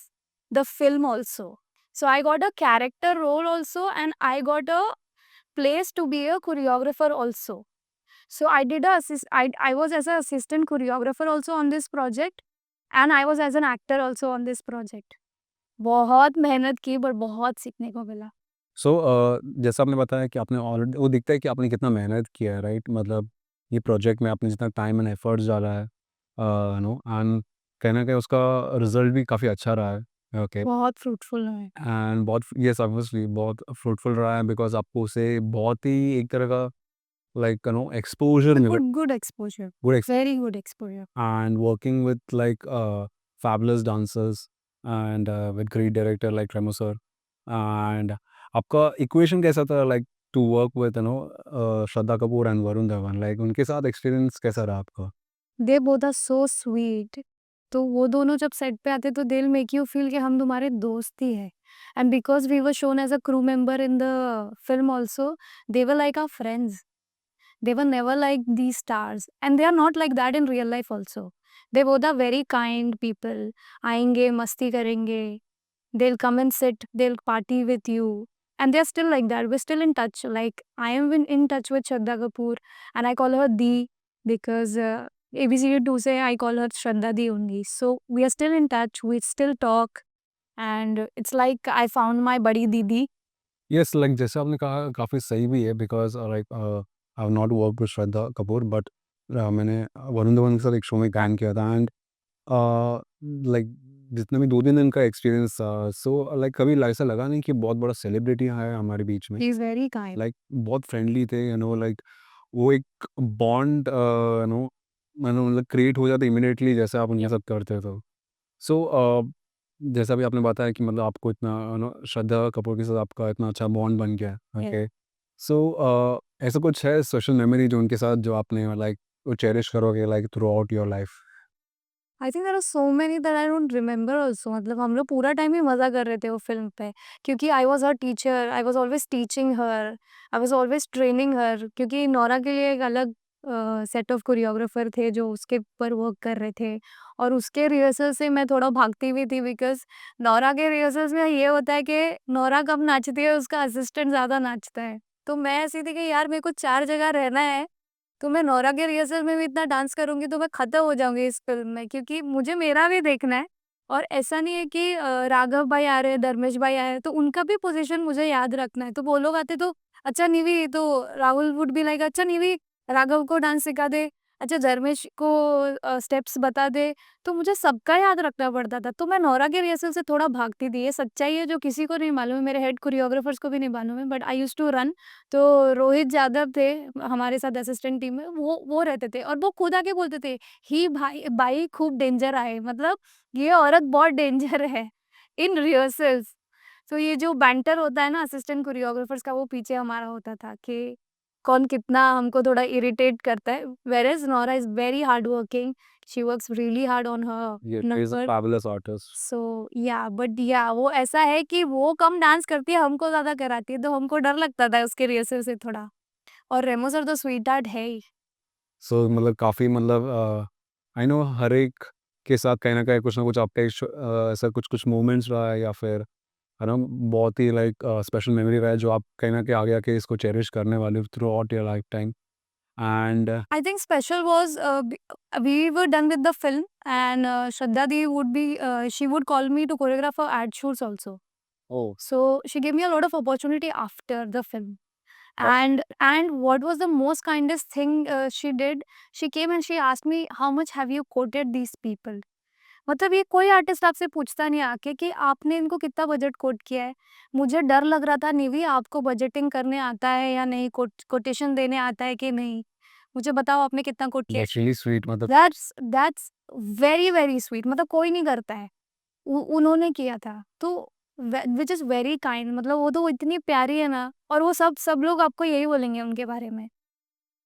the film also. So I got a character role also and I got a place to be a choreographer also. So I did a I was as an assistant choreographer also on this project, and I was as an actor also on this project. बहुत मेहनत की, पर बहुत सीखने को मिला। सो जैसा आपने बताया कि आपने ऑलरेडी वो दिखता है कि आपने कितना मेहनत किया है, राइट? मतलब ये प्रोजेक्ट में आपने जितना टाइम एंड एफर्ट्स डाला है, एंड कहीं न कहीं उसका रिज़ल्ट भी काफ़ी अच्छा रहा है, ओके। बहुत फ्रूटफुल है। एंड बहुत, यस, ऑब्वियसली बहुत फ्रूटफुल रहा है, बिकॉज़ आपको उसे बहुत ही एक तरह का लाइक एक्सपोज़र मिला, good exposure, good ex very good exposure. And working with like fabulous dancers, and with great director like Remo sir. And आपका इक्वेशन कैसा था like to work with Shraddha Kapoor and Varun Dhawan, like उनके साथ एक्सपीरियंस कैसा रहा आपका? They both are so sweet. तो वो दोनों जब सेट पे आते तो they will make you feel कि हम तुम्हारे दोस्त ही है। And because we were shown as a crew member in the film also, they were like our friends. They were never like these stars, and they are not like that in real life also. They both are very kind people. आएंगे मस्ती करेंगे, they'll come and sit, they'll party with you, and they're still like that. We're still in touch. Like I am in touch with Shraddha Kapoor, and I call her Di because ABCD2 से I call her Shraddha Di only. So we are still in touch. We still talk, and it's like I found my buddy Didi. Yes, like जैसे आपने कहा काफ़ी सही भी है because like I have not worked with Shraddha Kapoor, but मैंने वरुण धवन के साथ एक शो में काम किया था एंड लाइक जितना भी 2-3 दिन का एक्सपीरियंस था, सो लाइक कभी ऐसा लगा नहीं कि बहुत बड़ा सेलिब्रिटी है हमारे बीच में। He is very kind. Like बहुत फ्रेंडली थे, लाइक वो एक बॉन्ड मतलब क्रिएट हो जाता इमीडिएटली जैसे आप उनके साथ करते तो। सो जैसा भी आपने बताया कि मतलब आपको इतना श्रद्धा कपूर के साथ आपका इतना अच्छा बॉन्ड बन गया है, Yeah. ओके। सो ऐसा कुछ है सोशल मेमोरी जो उनके साथ जो आपने लाइक वो चेरिश करोगे like throughout your life? I think there are so many that I don't remember also. मतलब हम लोग पूरा टाइम ही मजा कर रहे थे वो फिल्म पे, क्योंकि I was her teacher, I was always teaching her, I was always training her, क्योंकि नोरा के लिए एक अलग सेट ऑफ कोरियोग्राफर थे जो उसके ऊपर वर्क कर रहे थे। और उसके रिहर्सल से मैं थोड़ा भागती भी थी, बिकॉज नोरा के रिहर्सल्स में ये होता है कि नोरा कब नाचती है उसका असिस्टेंट ज़्यादा नाचता है। तो मैं ऐसी थी कि यार मेरे को 4 जगह रहना है, तो मैं नोरा के रिहर्सल में भी इतना डांस करूँगी तो मैं खत्म हो जाऊँगी इस फ़िल्म में, क्योंकि मुझे मेरा भी देखना है। और ऐसा नहीं है कि राघव भाई आ रहे हैं, धर्मेश भाई आए हैं, तो उनका भी पोज़ीशन मुझे याद रखना है। तो वो लोग आते तो अच्छा निवी, तो राहुल वुड बी लाइक अच्छा निवी राघव को डांस सिखा दे, अच्छा धर्मेश को स्टेप्स बता दे। तो मुझे सबका याद रखना पड़ता था। तो मैं नोरा के रिहर्सल से थोड़ा भागती थी। ये सच्चाई है जो किसी को नहीं मालूम है, मेरे हेड कोरियोग्राफर्स को भी नहीं मालूम है, but I used to run. तो रोहित यादव थे हमारे साथ असिस्टेंट टीम में, वो रहते थे और वो खुद आके बोलते थे, ही भाई बाई खूब डेंजर आए, मतलब ये औरत बहुत डेंजर है इन रिहर्सल्स। तो ये जो बैंटर होता है ना असिस्टेंट कोरियोग्राफर्स का, वो पीछे हमारा होता था कि कौन कितना हमको थोड़ा इरिटेट करता है। Whereas Nora is very hard working, she works really hard on her ये is a number. Fabulous artist. So yeah but या वो ऐसा है कि वो कम डांस करती है, हमको ज़्यादा कराती है, तो हमको डर लगता था उसके रिहर्सल से थोड़ा। और रेमो सर तो स्वीट हार्ट है ही। सो मतलब काफ़ी मतलब आई नो हर एक के साथ कहीं न कहीं कुछ ना कुछ आपका ऐसा कुछ-कुछ मोमेंट्स रहा है या फिर है ना बहुत ही लाइक स्पेशल मेमोरी रहा है जो आप कहीं न कहीं आगे आके इसको चेरिश करने वाले हो through out your life time and I think special was we were done with the film, and Shraddha Di would be she would call me to choreograph her ad shoots also. Oh! So she gave me a lot of opportunity after the film. And what was the most kindest thing she did? She came and she asked me, how much have you quoted these people? मतलब ये कोई artist आपसे पूछता नहीं आके कि आपने इनको कितना बजट कोट किया है। मुझे डर लग रहा था, निवी आपको बजटिंग करने आता है या नहीं, कोटेशन देने आता है कि नहीं, मुझे बताओ आपने कितना कोट किया है। दैट्स रियली स्वीट मतलब दैट्स वेरी वेरी स्वीट, मतलब कोई नहीं करता है, उन्होंने किया था। तो विच इज़ वेरी काइंड, मतलब वो तो इतनी प्यारी है ना, और वो सब लोग आपको यही बोलेंगे उनके बारे में।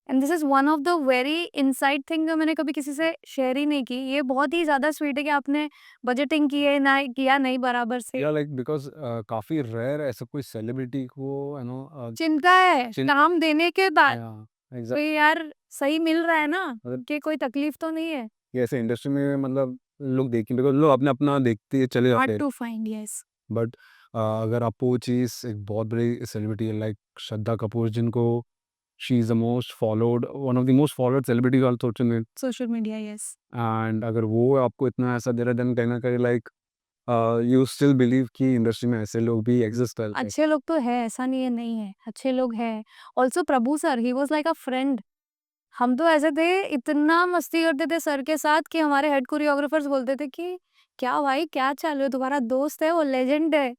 And this is one of the very inside thing जो मैंने कभी किसी से शेयर ही नहीं की। ये बहुत ही ज़्यादा स्वीट है कि आपने बजटिंग की है ना, किया नहीं बराबर से। या लाइक बिकॉज़ काफ़ी रेयर ऐसा कोई सेलिब्रिटी को चिंता है चिन काम देने के बाद या एग्ज़ैक्ट कोई यार सही मिल रहा है ना, मतलब कि कोई तकलीफ तो नहीं है। ये ऐसे इंडस्ट्री में मतलब लोग देखें बिकॉज़ लोग अपना-अपना देखते चले हार्ड जाते हैं। To find, yes. बट अगर आपको वो चीज़ एक बहुत बड़ी सेलिब्रिटी है लाइक श्रद्धा कपूर जिनको she is the most followed one of the most followed celebrities on social media social media, yes. And अगर वो आपको इतना ऐसा दे रहा है देन कहीं न कहीं लाइक यू स्टिल बिलीव कि इंडस्ट्री में ऐसे लोग भी एग्ज़िस्ट करते हैं। अच्छे लोग तो है, ऐसा नहीं है नहीं है, अच्छे लोग हैं। Also Prabhu sir, he was like a friend. हम तो ऐसे थे, इतना मस्ती करते थे सर के साथ कि हमारे हेड कोरियोग्राफर्स बोलते थे कि क्या भाई क्या चालू है, तुम्हारा दोस्त है वो लेजेंड है।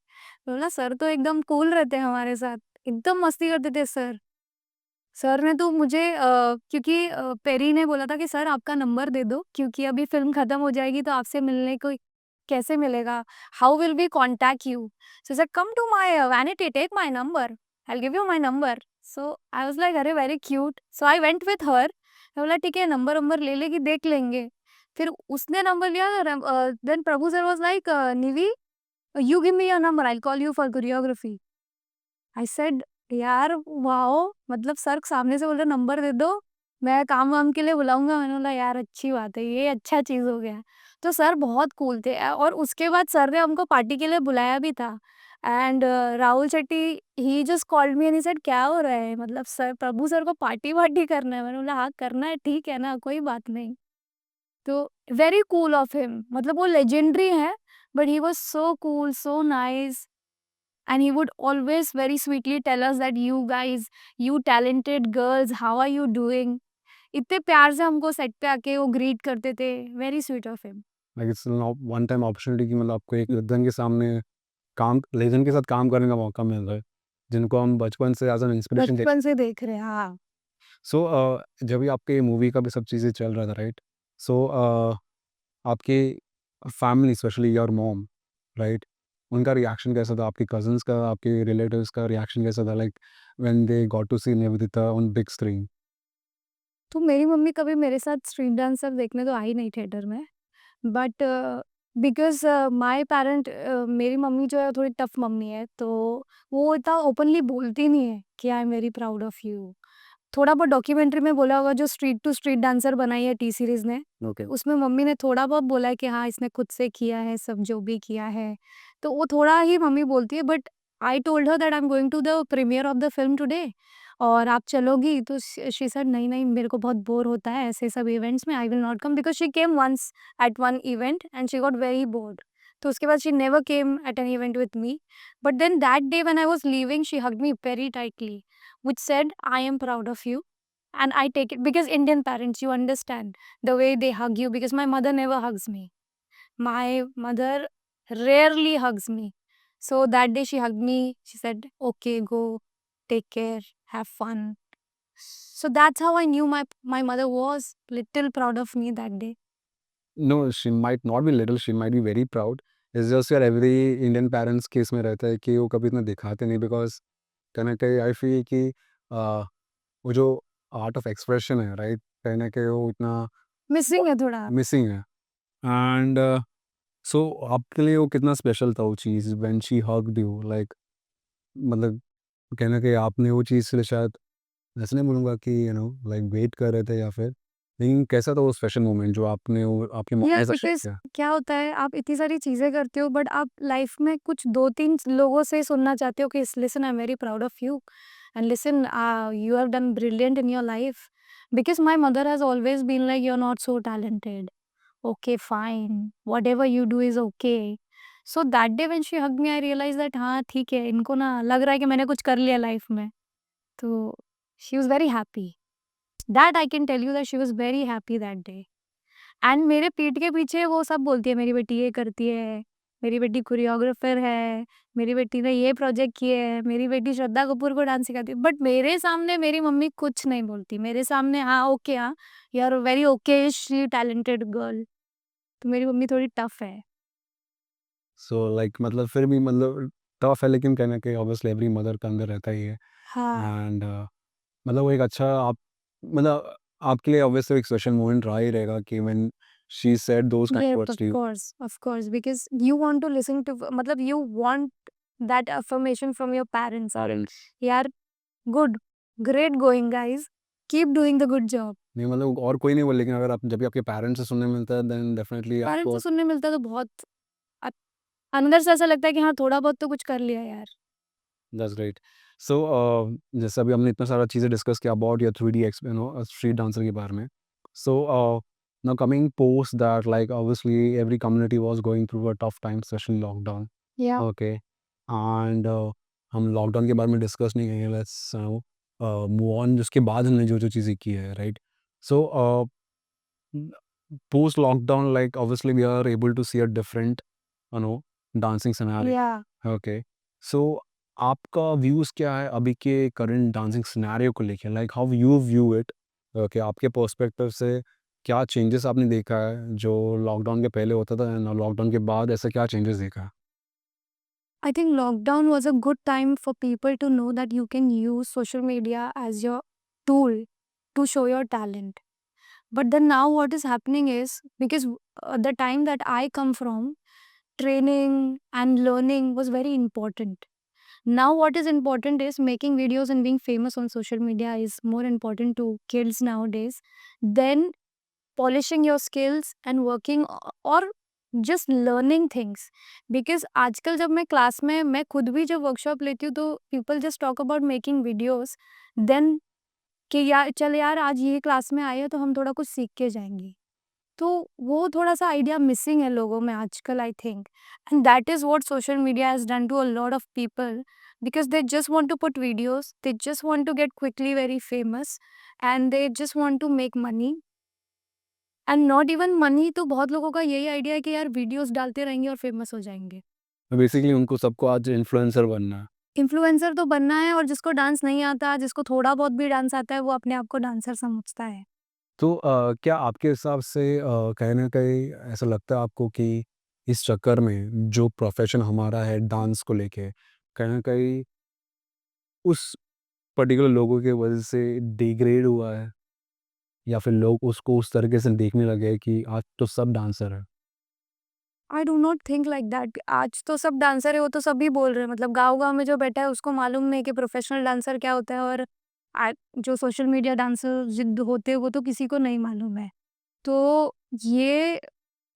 बोला सर तो एकदम कूल रहते हैं हमारे साथ, एकदम मस्ती करते थे सर। सर ने तो मुझे क्योंकि पेरी ने बोला था कि सर आपका नंबर दे दो, क्योंकि अभी फ़िल्म खत्म हो जाएगी तो आपसे मिलने को कैसे मिलेगा? How will we contact you? So said come to my vanity, take my number, I will give you my number. So I was like अरे very cute. So I went with her. मैं बोला ठीक है, number वंबर ले लेगी, देख लेंगे। फिर उसने नंबर लिया। Then Prabhu sir was like Nivi, you give me your number, I will call you for choreography. I said यार वाओ, मतलब सर सामने से बोल रहे नंबर दे दो, मैं काम वाम के लिए बुलाऊंगा। मैंने बोला यार अच्छी बात है, ये अच्छा चीज हो गया। तो सर बहुत कूल थे। और उसके बाद सर ने हमको पार्टी के लिए बुलाया भी था। And Rahul Shetty he just called me and he said क्या हो रहा है, मतलब सर प्रभु सर को पार्टी वार्टी करना है। मैंने बोला हाँ करना है, ठीक है ना, कोई बात नहीं। तो वेरी कूल ऑफ हिम, मतलब वो लेजेंडरी है, but he was so cool, so nice. And he would always very sweetly tell us that you guys, you talented girls, how are you doing? इतने प्यार से हमको सेट पे आके वो ग्रीट करते थे। Very sweet of him. Like it's one time opportunity कि मतलब आपको एक लेजेंड के सामने काम लेजेंड के साथ काम करने का मौका मिल रहा है, जिनको हम बचपन से एज़ एन इंस्पिरेशन देख। बचपन से देख रहे हैं, हाँ। सो जब भी आपके मूवी का भी सब चीज़ें चल रहा था, राइट? सो आपके family specially your mom, right? उनका रिएक्शन कैसा था? आपके कज़िन्स का, आपके रिलेटिव्स का रिएक्शन कैसा था like when they got to see Nivedita on big screen? तो मेरी मम्मी कभी मेरे साथ स्ट्रीट डांसर देखने तो आई नहीं थिएटर में। बट बिकॉज़ माय पेरेंट, मेरी मम्मी जो है थोड़ी टफ मम्मी है, तो वो इतना ओपनली बोलती नहीं है कि आई am very proud of you. थोड़ा बहुत डॉक्यूमेंट्री में बोला होगा जो स्ट्रीट टू स्ट्रीट डांसर बनाई है टी सीरीज़ ने, ओके। उसमें मम्मी ने थोड़ा बहुत बोला है कि हाँ, इसने खुद से किया है सब जो भी किया है। तो वो थोड़ा ही मम्मी बोलती है, but I told her that I am going to the premiere of the film today और आप चलोगी? तो शी सेड नहीं, नहीं मेरे को बहुत बोर होता है ऐसे सब इवेंट्स में, I will not come, because she came once at one event and she got very bored. तो उसके बाद she never came at an event with me. But then that day when I was leaving she hugged me very tightly, which said, I am proud of you. And I take it because Indian parents, you understand the way they hug you, because my mother never hugs me. My mother rarely hugs me. So that day she hugged me. She said, okay, go, take care, have fun. So that's how I knew my mother was little proud of me that day. No, she might not be little, she might be very proud. It's just यार every Indian parents के इसमें रहता है कि वो कभी इतना दिखाते नहीं, बिकॉज़ कहीं न कहीं आई फ़ील कि वो जो आर्ट ऑफ एक्सप्रेशन है, राइट? कहीं न कहीं वो इतना Missing है थोड़ा। मिसिंग है। एंड सो आपके लिए वो कितना स्पेशल था वो चीज़ when she hugged you like, मतलब कहीं न कहीं आपने वो चीज़ के लिए शायद ऐसे नहीं बोलूँगा कि लाइक वेट कर रहे थे या फिर, लेकिन कैसा था वो स्पेशल मोमेंट जो आपने वो आपकी मम्मी के यार साथ शेयर बिकॉज़ किया? क्या होता है, आप इतनी सारी चीज़ें करते हो बट आप लाइफ में कुछ 2-3 लोगों से सुनना चाहते हो कि listen I am very proud of you and listen you have done brilliant in your life. Because my mother has always been like you are not so talented, okay fine, whatever you do is okay. So that day when she hugged me I realise that हाँ, ठीक है, इनको ना लग रहा है कि मैंने कुछ कर लिया लाइफ में। तो she was very happy. That I can tell you that she was very happy that day. And मेरे पीठ के पीछे वो सब बोलती है, मेरी बेटी ये करती है, मेरी बेटी कोरियोग्राफर है, मेरी बेटी ने ये प्रोजेक्ट किए है, मेरी बेटी श्रद्धा कपूर को डांस सिखाती है। बट मेरे सामने मेरी मम्मी कुछ नहीं बोलती। मेरे सामने हाँ, ओके, हाँ, you are very occasionally talented girl. तो मेरी मम्मी थोड़ी टफ है। सो लाइक मतलब फिर भी मतलब टफ है, लेकिन कहीं न कहीं ऑब्वियसली एवरी मदर के अंदर रहता ही है। हाँ, एंड मतलब वो एक अच्छा आप मतलब आपके लिए ऑब्वियसली एक स्पेशल मोमेंट रहा ही रहेगा कि when she said those kind ये words to you. Of course because you want to listen to, मतलब you want that affirmation from your parents. Parents. यार good, great going guys, keep doing the good job. नहीं मतलब और कोई नहीं बोले, लेकिन अगर आप जब भी आपके पेरेंट्स से सुनने मिलता है देन डेफिनिटली पेरेंट्स आपको से सुनने मिलता है तो बहुत अ, अंदर से ऐसा लगता है कि हाँ, थोड़ा बहुत तो कुछ कर लिया यार। That's great. सो जैसे अभी हमने इतना सारा चीज़ें डिस्कस किया about your 3D street dancer के बारे में। So now coming post that like obviously every community was going through a tough time specially lockdown. या ओके। एंड हम लॉकडाउन के बारे में डिस्कस नहीं करेंगे, लेट्स मूव ऑन जिसके बाद हमने जो जो चीज़ें की है, right? So post lockdown, like obviously we are able to see a different dancing scenario. या ओके। सो आपका व्यूज़ क्या है अभी के करंट डांसिंग सिनेरियो को लेके, like how you view it? Okay, आपके पर्सपेक्टिव से क्या चेंजेस आपने देखा है जो लॉकडाउन के पहले होता था एंड लॉकडाउन के बाद ऐसा क्या चेंजेस देखा है? I think lockdown was a good time for people to know that you can use social media as your tool to show your talent. But then now what is happening is because the time that I come from, training and learning was very important. Now what is important is making videos and being famous on social media is more important to kids nowadays than polishing your skills and working or just learning things. Because आजकल जब मैं class में मैं खुद भी जब workshop लेती हूँ तो people just talk about making videos then कि यार चल यार आज ये क्लास में आए हैं तो हम थोड़ा कुछ सीख के जाएंगे। तो वो थोड़ा सा आइडिया मिसिंग है लोगों में आजकल I think and that is what social media has done to a lot of people because they just want to put videos, they just want to get quickly very famous and they just want to make money and not even money। तो बहुत लोगों का यही idea है कि यार videos डालते रहेंगे और फेमस हो जाएंगे। बेसिकली उनको सबको आज इन्फ्लुएंसर बनना है। इन्फ्लुएंसर तो बनना है और जिसको डांस नहीं आता, जिसको थोड़ा बहुत भी डांस आता है, वो अपने आप को डांसर समझता है। तो क्या आपके हिसाब से कहीं न कहीं ऐसा लगता है आपको कि इस चक्कर में जो प्रोफ़ेशन हमारा है डांस को लेके, कहीं न कहीं उस पर्टिकुलर लोगों की वजह से डिग्रेड हुआ है? या फिर लोग उसको उस तरीके से देखने लगे हैं कि आज तो सब डांसर है? I do not think like that. आज तो सब डांसर है, वो तो सभी बोल रहे हैं। मतलब गाँव-गाँव में जो बैठा है उसको मालूम नहीं कि प्रोफेशनल डांसर क्या होता है और जो सोशल मीडिया डांसर जिद होते हैं वो तो किसी को नहीं मालूम है। तो ये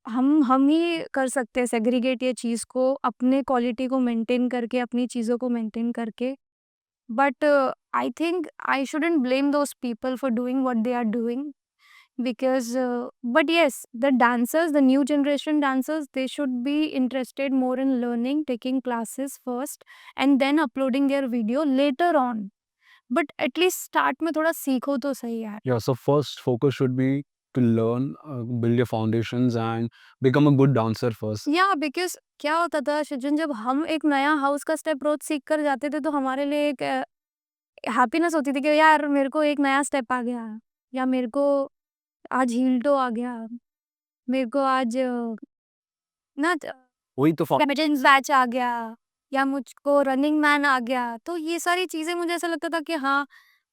हम ही कर सकते हैं सेग्रीगेट ये चीज़ को, अपने क्वालिटी को मेंटेन करके, अपनी चीज़ों को मेंटेन करके। But I think I shouldn't blame those people for doing what they are doing. Because but yes, the dancers, the new generation dancers, they should be interested more in learning, taking classes first and then uploading their video later on, but at least start में थोड़ा सीखो तो सही यार। Yeah, so first focus should be to learn, build your foundations and become a good dancer first. या because क्या होता था सचिन, जब हम एक नया हाउस का स्टेप रोज सीख कर जाते थे तो हमारे लिए एक हैप्पीनेस होती थी कि यार मेरे को एक नया स्टेप आ गया, या मेरे को आज हील टो आ गया, मेरे को आज ना वही तो फा रेमिटेंस बैच आ गया, या मुझको रनिंग मैन आ गया। तो ये सारी चीज़ें मुझे ऐसा लगता था कि हाँ,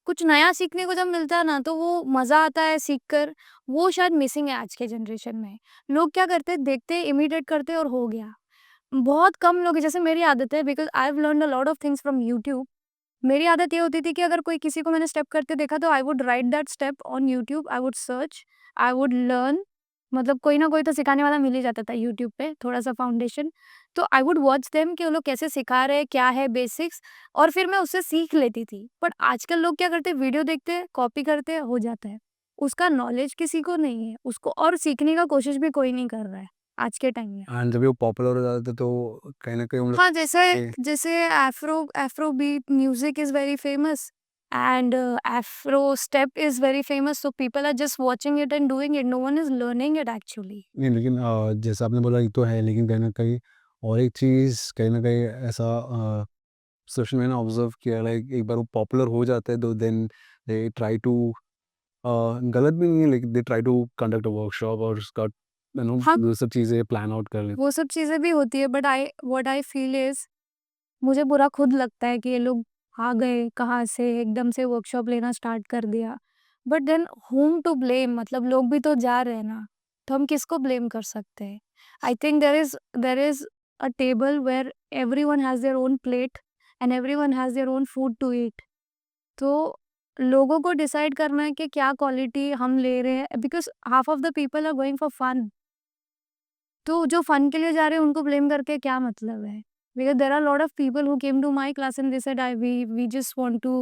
कुछ नया सीखने को जब मिलता है ना तो वो मज़ा आता है सीख कर, वो शायद मिसिंग है आज के जनरेशन में। लोग क्या करते हैं, देखते हैं, इमिटेट करते हैं और हो गया। बहुत कम लोग हैं, जैसे मेरी आदत है because I have learned a lot of things from YouTube. मेरी आदत ये होती थी कि अगर कोई किसी को मैंने स्टेप करते देखा तो I would write that step on YouTube, I would search, I would learn. मतलब कोई ना कोई तो सिखाने वाला मिल ही जाता था यूट्यूब पे, थोड़ा-सा फाउंडेशन। तो आई वुड वॉच देम कि वो लोग कैसे सिखा रहे हैं, क्या है बेसिक्स, और फिर मैं उससे सीख लेती थी। बट आजकल लोग क्या करते हैं, वीडियो देखते हैं, कॉपी करते हैं, हो जाता है। उसका नॉलेज किसी को नहीं है, उसको और सीखने का कोशिश भी कोई नहीं कर रहा है आज के टाइम में। एंड जब वो पॉपुलर हो जाते थे तो कहीं न कहीं उन लोग हाँ, जैसे के जैसे Afrobeat music is very famous and Afro step is very famous, so people are just watching it and doing it. No one is learning it actually. नहीं लेकिन जैसा आपने बोला ये तो है लेकिन कहीं न कहीं और एक चीज़ कहीं न कहीं ऐसा सोशल मैंने ऑब्ज़र्व किया लाइक एक बार वो पॉपुलर हो जाता है तो देन दे ट्राई टू गलत भी नहीं है लेकिन they try to conduct a workshop और उसका हाँ, वो सब चीज़ें प्लान आउट कर लेते वो सब चीज़ें भी होती है, but I what I feel is मुझे बुरा खुद लगता है कि ये लोग आ गए कहाँ से, एकदम से वर्कशॉप लेना स्टार्ट कर दिया। But then whom to blame, मतलब लोग भी तो जा रहे हैं ना, तो हम किसको ब्लेम कर सकते हैं? I think there is a table where everyone has their own plate and everyone has their own food to eat. तो लोगों को डिसाइड करना है कि क्या क्वालिटी हम ले रहे हैं, because half of the people are going for fun. तो जो फन के लिए जा रहे हैं उनको ब्लेम करके क्या मतलब है? Because there are a lot of people who came to my class and they said, we just want to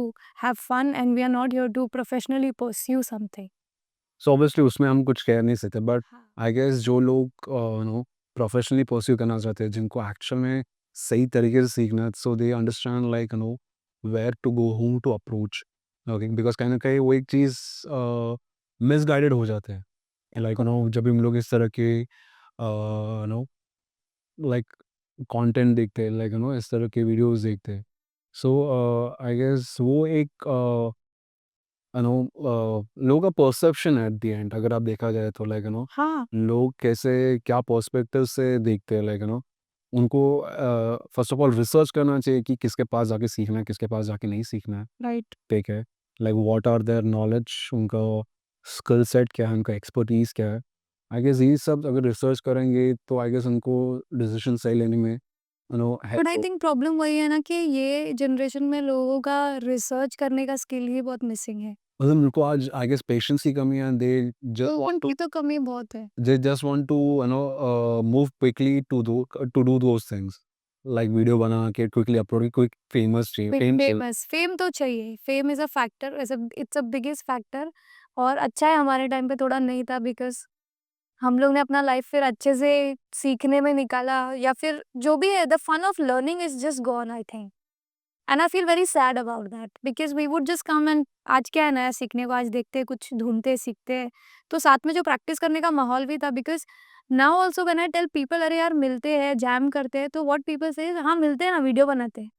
have fun and we are not here to professionally pursue something." So obviously उसमें हम कुछ कह नहीं सकते but हाँ। I guess जो लोग professionally pursue करना चाहते हैं जिनको एक्चुअल में सही तरीके से सीखना है so they understand like where to go home to approach okay because कहीं ना कहीं वो एक चीज़ मिसगाइडेड हो जाते हैं लाइक जब भी हम लोग इस तरह के नो लाइक कंटेंट देखते हैं लाइक इस तरह के वीडियोस देखते हैं सो आई गेस वो एक लोगों का परसेप्शन है एट द एंड, अगर आप देखा जाए तो हाँ, लोग कैसे क्या पर्सपेक्टिव से देखते हैं, उनको फर्स्ट ऑफ ऑल रिसर्च करना चाहिए कि किसके पास जाके सीखना है, किसके पास जाके नहीं सीखना है, राइट। ठीक है। Like what are their knowledge, उनका स्किल सेट क्या है, उनका एक्सपर्टीज़ क्या है। आई गेस ये सब अगर रिसर्च करेंगे तो आई गेस उनको डिसीजन सही लेने में but I help. Think problem वही है ना कि ये जनरेशन में लोगों का रिसर्च करने का स्किल ही बहुत मिसिंग है। मतलब उनको आज आई गेस पेशेंस की कमी है, दे जस्ट वांट टू ये तो कमी बहुत है। they just want to move quickly to do those things, like video बना के क्विकली अपलोड, क्विक फेमस चाहिए, फेम चाहिए। फेमस फेम तो चाहिए, fame is a factor, it's a biggest factor. और अच्छा है हमारे टाइम पे थोड़ा नहीं था, बिकॉज़ हम लोग ने अपना लाइफ फिर अच्छे से सीखने में निकाला, या फिर जो भी है the fun of learning is just gone I think. And I feel very sad about that, because we would just come and आज क्या है नया सीखने को, आज देखते हैं, कुछ ढूँढते हैं, सीखते हैं। तो साथ में जो प्रैक्टिस करने का माहौल भी था, because now also when I tell people अरे यार मिलते हैं, जैम करते हैं, तो व्हाट पीपल से हाँ, मिलते हैं ना, वीडियो बनाते हैं।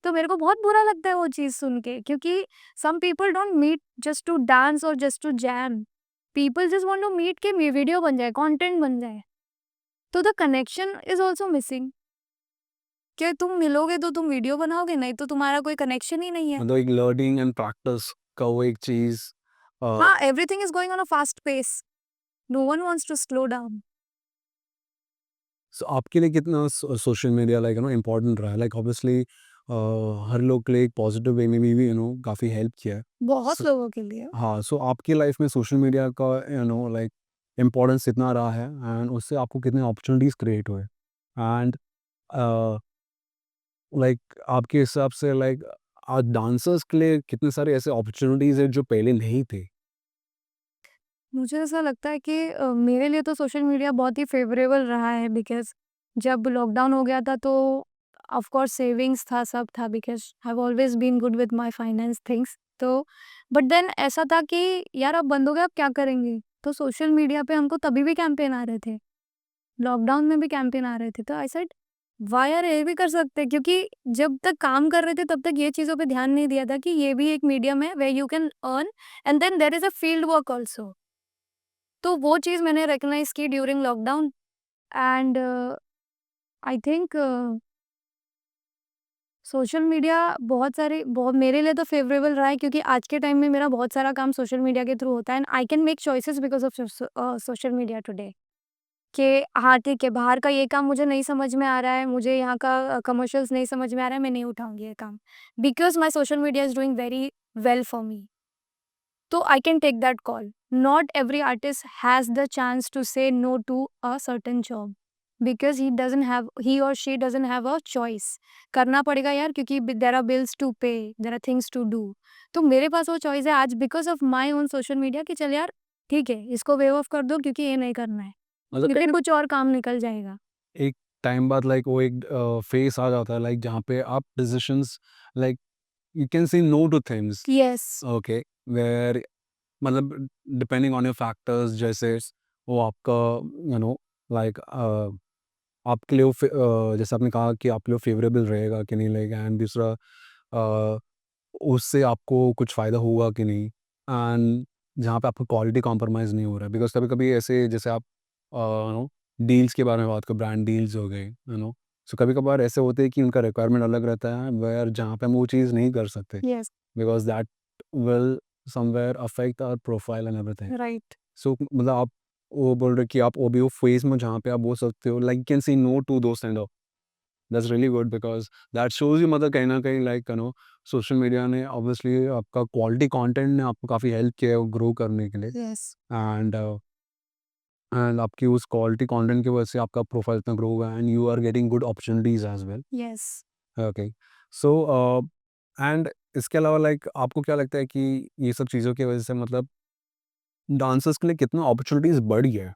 तो मेरे को बहुत बुरा लगता है वो चीज़ सुन के, क्योंकि some people don't meet just to dance और just to jam. People just want to meet कि वीडियो बन जाए, कंटेंट बन जाए। तो the connection is also missing. कि तुम मिलोगे तो तुम वीडियो बनाओगे, नहीं तो तुम्हारा कोई कनेक्शन ही नहीं है। मतलब एक लर्निंग एंड प्रैक्टिस का वो एक चीज़। हाँ, everything is going on a fast pace. No one wants to slow down. So आपके लिए कितना सोशल मीडिया इम्पोर्टेंट रहा है? लाइक ऑब्वियसली हर लोग के लिए एक पॉजिटिव वे में भी काफ़ी हेल्प किया है। बहुत स लोगों के लिए। हाँ, सो आपकी लाइफ में सोशल मीडिया का इम्पोर्टेंस कितना रहा है, एंड उससे आपको कितने अपॉर्चुनिटीज़ क्रिएट हुए? एंड आपके हिसाब से आज डांसर्स के लिए कितने सारे ऐसे अपॉर्चुनिटीज़ हैं जो पहले नहीं थे? मुझे ऐसा लगता है कि मेरे लिए तो सोशल मीडिया बहुत ही फ़ेवरेबल रहा है, बिकॉज़ जब लॉकडाउन हो गया था तो ऑफ़ कोर्स सेविंग्स था, सब था, because I have always been good with my finance things. तो बट देन ऐसा था कि यार अब बंद हो गया, अब क्या करेंगे? तो सोशल मीडिया पे हमको तभी भी कैंपेन आ रहे थे। लॉकडाउन में भी कैंपेन आ रहे थे, तो आई सेड वाह यार ये भी कर सकते हैं, क्योंकि जब तक काम कर रहे थे तब तक ये चीज़ों पे ध्यान नहीं दिया था कि ये भी एक मीडियम है where you can earn, and then there is a field work also. तो वो चीज़ मैंने रिकॉग्नाइज़ की during lockdown. And I think social media बहुत मेरे लिए तो फ़ेवरेबल रहा है, क्योंकि आज के टाइम में मेरा बहुत सारा काम सोशल मीडिया के थ्रू होता है, and I can make choices because of social media today. कि हाँ, ठीक है, बाहर का ये काम मुझे नहीं समझ में आ रहा है, मुझे यहाँ का कमर्शियल्स नहीं समझ में आ रहा है, मैं नहीं उठाऊँगी ये काम। Because my social media is doing very well for me. तो I can take that call. Not every artist has the chance to say no to a certain job, because he और she doesn't have a choice. करना पड़ेगा यार, क्योंकि there are bills to pay, there are things to do. तो मेरे पास वो choice है आज because of my own social media कि चल यार, ठीक है, इसको वेव ऑफ कर दो क्योंकि ये नहीं करना है। मतलब फिर कुछ और काम निकल जाएगा। एक टाइम बाद वो एक फेस आ जाता है जहाँ पे आप decisions like you can say no to things, yes, okay, where मतलब डिपेंडिंग ऑन योर फैक्टर्स, जैसे वो आपका लाइक आपके लिए जैसे आपने कहा कि आपके लिए फेवरेबल रहेगा कि नहीं रहेगा, एंड दूसरा अ, उससे आपको कुछ फ़ायदा होगा कि नहीं, एंड जहाँ पे आपको क्वालिटी कॉम्प्रोमाइज़ नहीं हो रहा है, बिकॉज़ कभी-कभी ऐसे जैसे आप डील्स के बारे में बात करो, ब्रांड डील्स हो गए, सो कभी-कभार ऐसे होते हैं कि उनका रिक्वायरमेंट अलग रहता है, वेयर जहाँ पे हम वो चीज़ नहीं कर सकते, yes, because that will somewhere affect our profile and everything. Right, so मतलब आप वो बोल रहे हो कि आप वो फेज़ में जहाँ पे आप बोल सकते हो like you can say no to those kind of, that's really good, because that shows you मतलब कहीं न कहीं सोशल मीडिया ने ऑब्वियसली आपका क्वालिटी कंटेंट ने आपको काफ़ी हेल्प किया है ग्रो करने के लिए, यस, एंड एंड आपकी उस क्वालिटी कंटेंट की वजह से आपका प्रोफाइल इतना ग्रो हुआ है, and you are getting good opportunities as well. Yes. Okay. So and इसके अलावा आपको क्या लगता है कि ये सब चीज़ों की वजह से मतलब डांसर्स के लिए कितना अपॉर्चुनिटीज़ बढ़ गया है?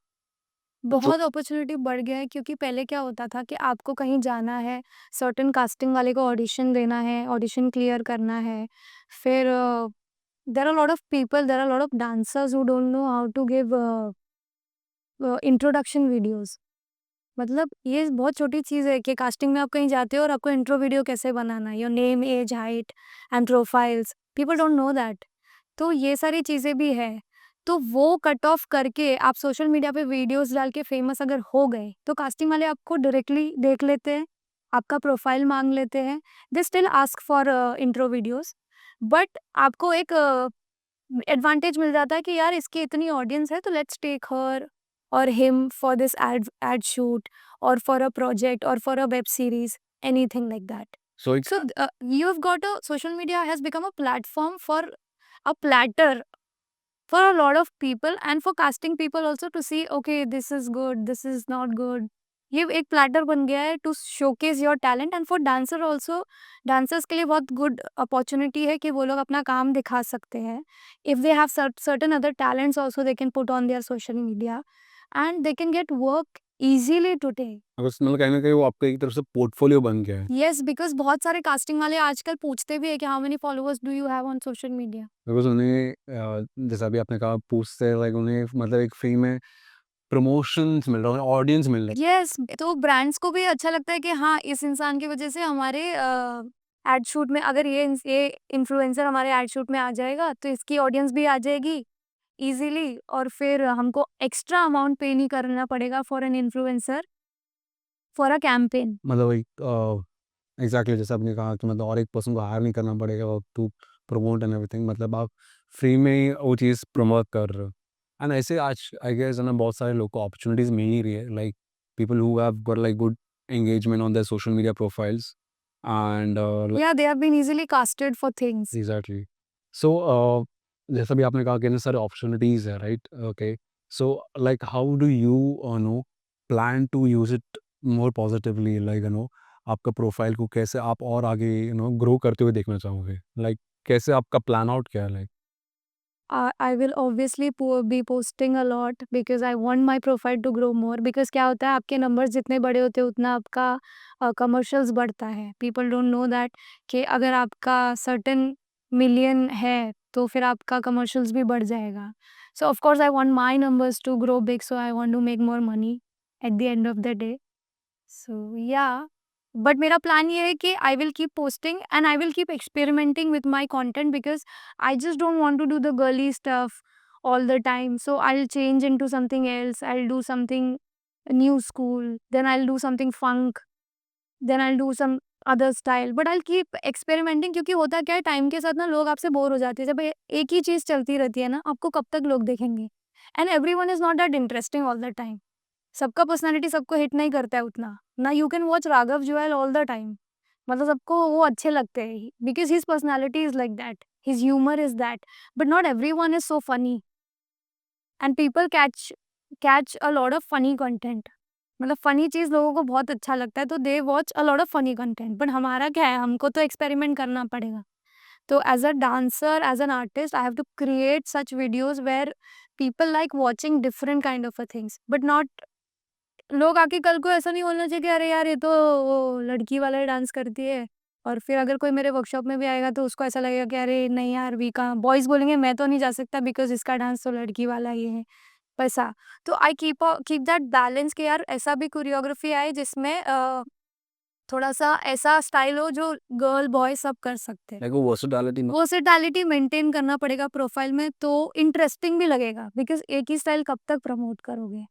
जो बहुत अपॉर्चुनिटी बढ़ गया है, क्योंकि पहले क्या होता था कि आपको कहीं जाना है, सर्टेन कास्टिंग वाले को ऑडिशन देना है, ऑडिशन क्लियर करना है। फिर there are lot of people, there are lot of dancers who don't know how to give introduction videos. मतलब ये बहुत छोटी चीज़ है कि कास्टिंग में आप कहीं जाते हो और आपको इंट्रो वीडियो कैसे बनाना है, your name, age, height and profiles, people don't know that. तो ये सारी चीज़ें भी है। तो वो कट ऑफ करके आप सोशल मीडिया पे वीडियोज़ डाल के फेमस अगर हो गए, तो कास्टिंग वाले आपको डायरेक्टली देख लेते हैं, आपका प्रोफाइल माँग लेते हैं। They still ask for intro videos, but आपको एक एडवांटेज मिल जाता है कि यार इसकी इतनी ऑडियंस है, तो लेट्स टेक हर और him for this ad shoot और फॉर अ प्रोजेक्ट और for a web series, anything like that. So it, So you have got a social media has become a platform for a platter for a lot of people and for casting people also to see okay this is good, this is not good. ये एक platter बन गया है to showcase your talent and for dancer also. Dancers के लिए बहुत good opportunity है कि वो लोग अपना काम दिखा सकते हैं. If they have certain other talents also they can put on their social media and they can get work easily today. मतलब कहीं ना कहीं वो आपका एक तरफ से पोर्टफोलियो बन गया है. यस, बिकॉज बहुत सारे कास्टिंग वाले आजकल पूछते भी है कि how many followers do you have on social media. Because उन्हें जैसा अभी आपने कहा पूछते हैं लाइक उन्हें मतलब एक फ्री में प्रमोशंस मिल रहा है, ऑडियंस मिल रहा यस, तो ब्रांड्स को भी अच्छा लगता है कि हाँ, इस इंसान की वजह से हमारे एड शूट में अगर ये इन्फ्लुएंसर हमारे एड शूट में आ जाएगा, तो इसकी ऑडियंस भी आ जाएगी ईज़िली और फिर हमको एक्स्ट्रा अमाउंट पे नहीं करना पड़ेगा for an influencer for a campaign. मतलब एक एग्जैक्टली जैसा आपने कहा कि मतलब और एक पर्सन को हायर नहीं करना पड़ेगा टू प्रमोट एंड एवरीथिंग, मतलब आप फ्री में ही वो चीज़ प्रमोट कर रहे हो. एंड ऐसे आज आई गेस है ना बहुत सारे लोग को अपॉर्चुनिटीज़ मिल ही रही है, like people who have got like good engagement on their social media profiles and yeah they have been easily casted for things. Exactly. So जैसा भी आपने कहा कि इतने सारे अपॉर्चुनिटीज़ है, right? Okay. So like how do you know plan to use it more positively, like आपका profile को कैसे आप और आगे ग्रो करते हुए देखना चाहोगे? लाइक कैसे आपका प्लान आउट क्या है like? I will obviously be posting a lot because I want my profile to grow more. Because क्या होता है आपके नंबर्स जितने बड़े होते हैं उतना आपका कमर्शियल्स बढ़ता है. पीपल डोंट नो दैट कि अगर आपका सर्टेन मिलियन है तो फिर आपका कमर्शियल्स भी बढ़ जाएगा. So of course I want my numbers to grow big, so I want to make more money at the end of the day. So yeah but मेरा प्लान ये है कि I will keep posting and I will keep experimenting with my content because I just don't want to do the girly stuff all the time. So I'll change into something else. I'll do something new school. Then I'll do something funk. Then I'll do some other style. But I'll keep experimenting क्योंकि होता क्या है time के साथ ना लोग आपसे bore हो जाते हैं. जब एक ही चीज़ चलती रहती है ना आपको कब तक लोग देखेंगे. And everyone is not that interesting all the time. सबका पर्सनैलिटी सबको हिट नहीं करता है उतना. ना you can watch Raghav Juyal all the time. मतलब सबको वो अच्छे लगते हैं because his personality is like that, his humour is that. But not every one is so funny and people catch a lot of funny content. मतलब funny चीज़ लोगों को बहुत अच्छा लगता है तो they watch a lot of funny content. But हमारा क्या है, हमको तो एक्सपेरिमेंट करना पड़ेगा. तो as a dancer, as an artist, I have to create such videos where people like watching different kind of a things. But not लोग आके कल को ऐसा नहीं बोलना चाहिए कि अरे यार ये तो वो लड़की वाला ही डांस करती है. और फिर अगर कोई मेरे वर्कशॉप में भी आएगा तो उसको ऐसा लगेगा कि अरे नहीं यार वी कहाँ बॉयज़ बोलेंगे मैं तो नहीं जा सकता बिकॉज़ इसका डांस तो लड़की वाला ही है, वैसा. तो आई कीप दैट बैलेंस कि यार ऐसा भी कोरियोग्राफी आए जिसमें थोड़ा-सा ऐसा स्टाइल हो जो गर्ल बॉय सब कर सकते हैं. लाइक वो वर्सेटिलिटी नो. वर्सेटिलिटी मेंटेन करना पड़ेगा प्रोफाइल में तो इंटरेस्टिंग भी लगेगा बिकॉज़ एक ही स्टाइल कब तक प्रमोट करोगे?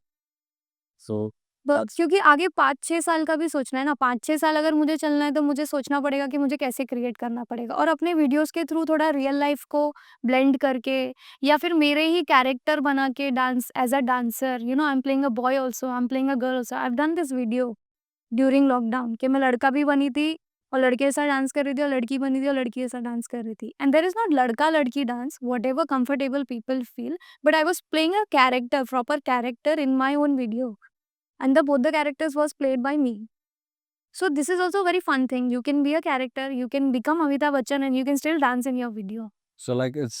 सो क्योंकि आगे 5-6 साल का भी सोचना है ना. 5-6 साल अगर मुझे चलना है तो मुझे सोचना पड़ेगा कि मुझे कैसे क्रिएट करना पड़ेगा और अपने वीडियोस के थ्रू थोड़ा रियल लाइफ को ब्लेंड करके या फिर मेरे ही कैरेक्टर बना के dance as a dancer. I am playing a boy also, I am playing a girl also. I have done this video during lockdown कि मैं लड़का भी बनी थी और लड़के के साथ डांस कर रही थी और लड़की बनी थी और लड़की के साथ डांस कर रही थी. एंड देयर इज नॉट लड़का लड़की dance, what ever comfortable people feel. But I was playing a character, proper character in my own video. And both the characters was played by me. So this is also a very fun thing. You can be a character, you can become Amitabh Bachchan and you can still dance in your video. So like it's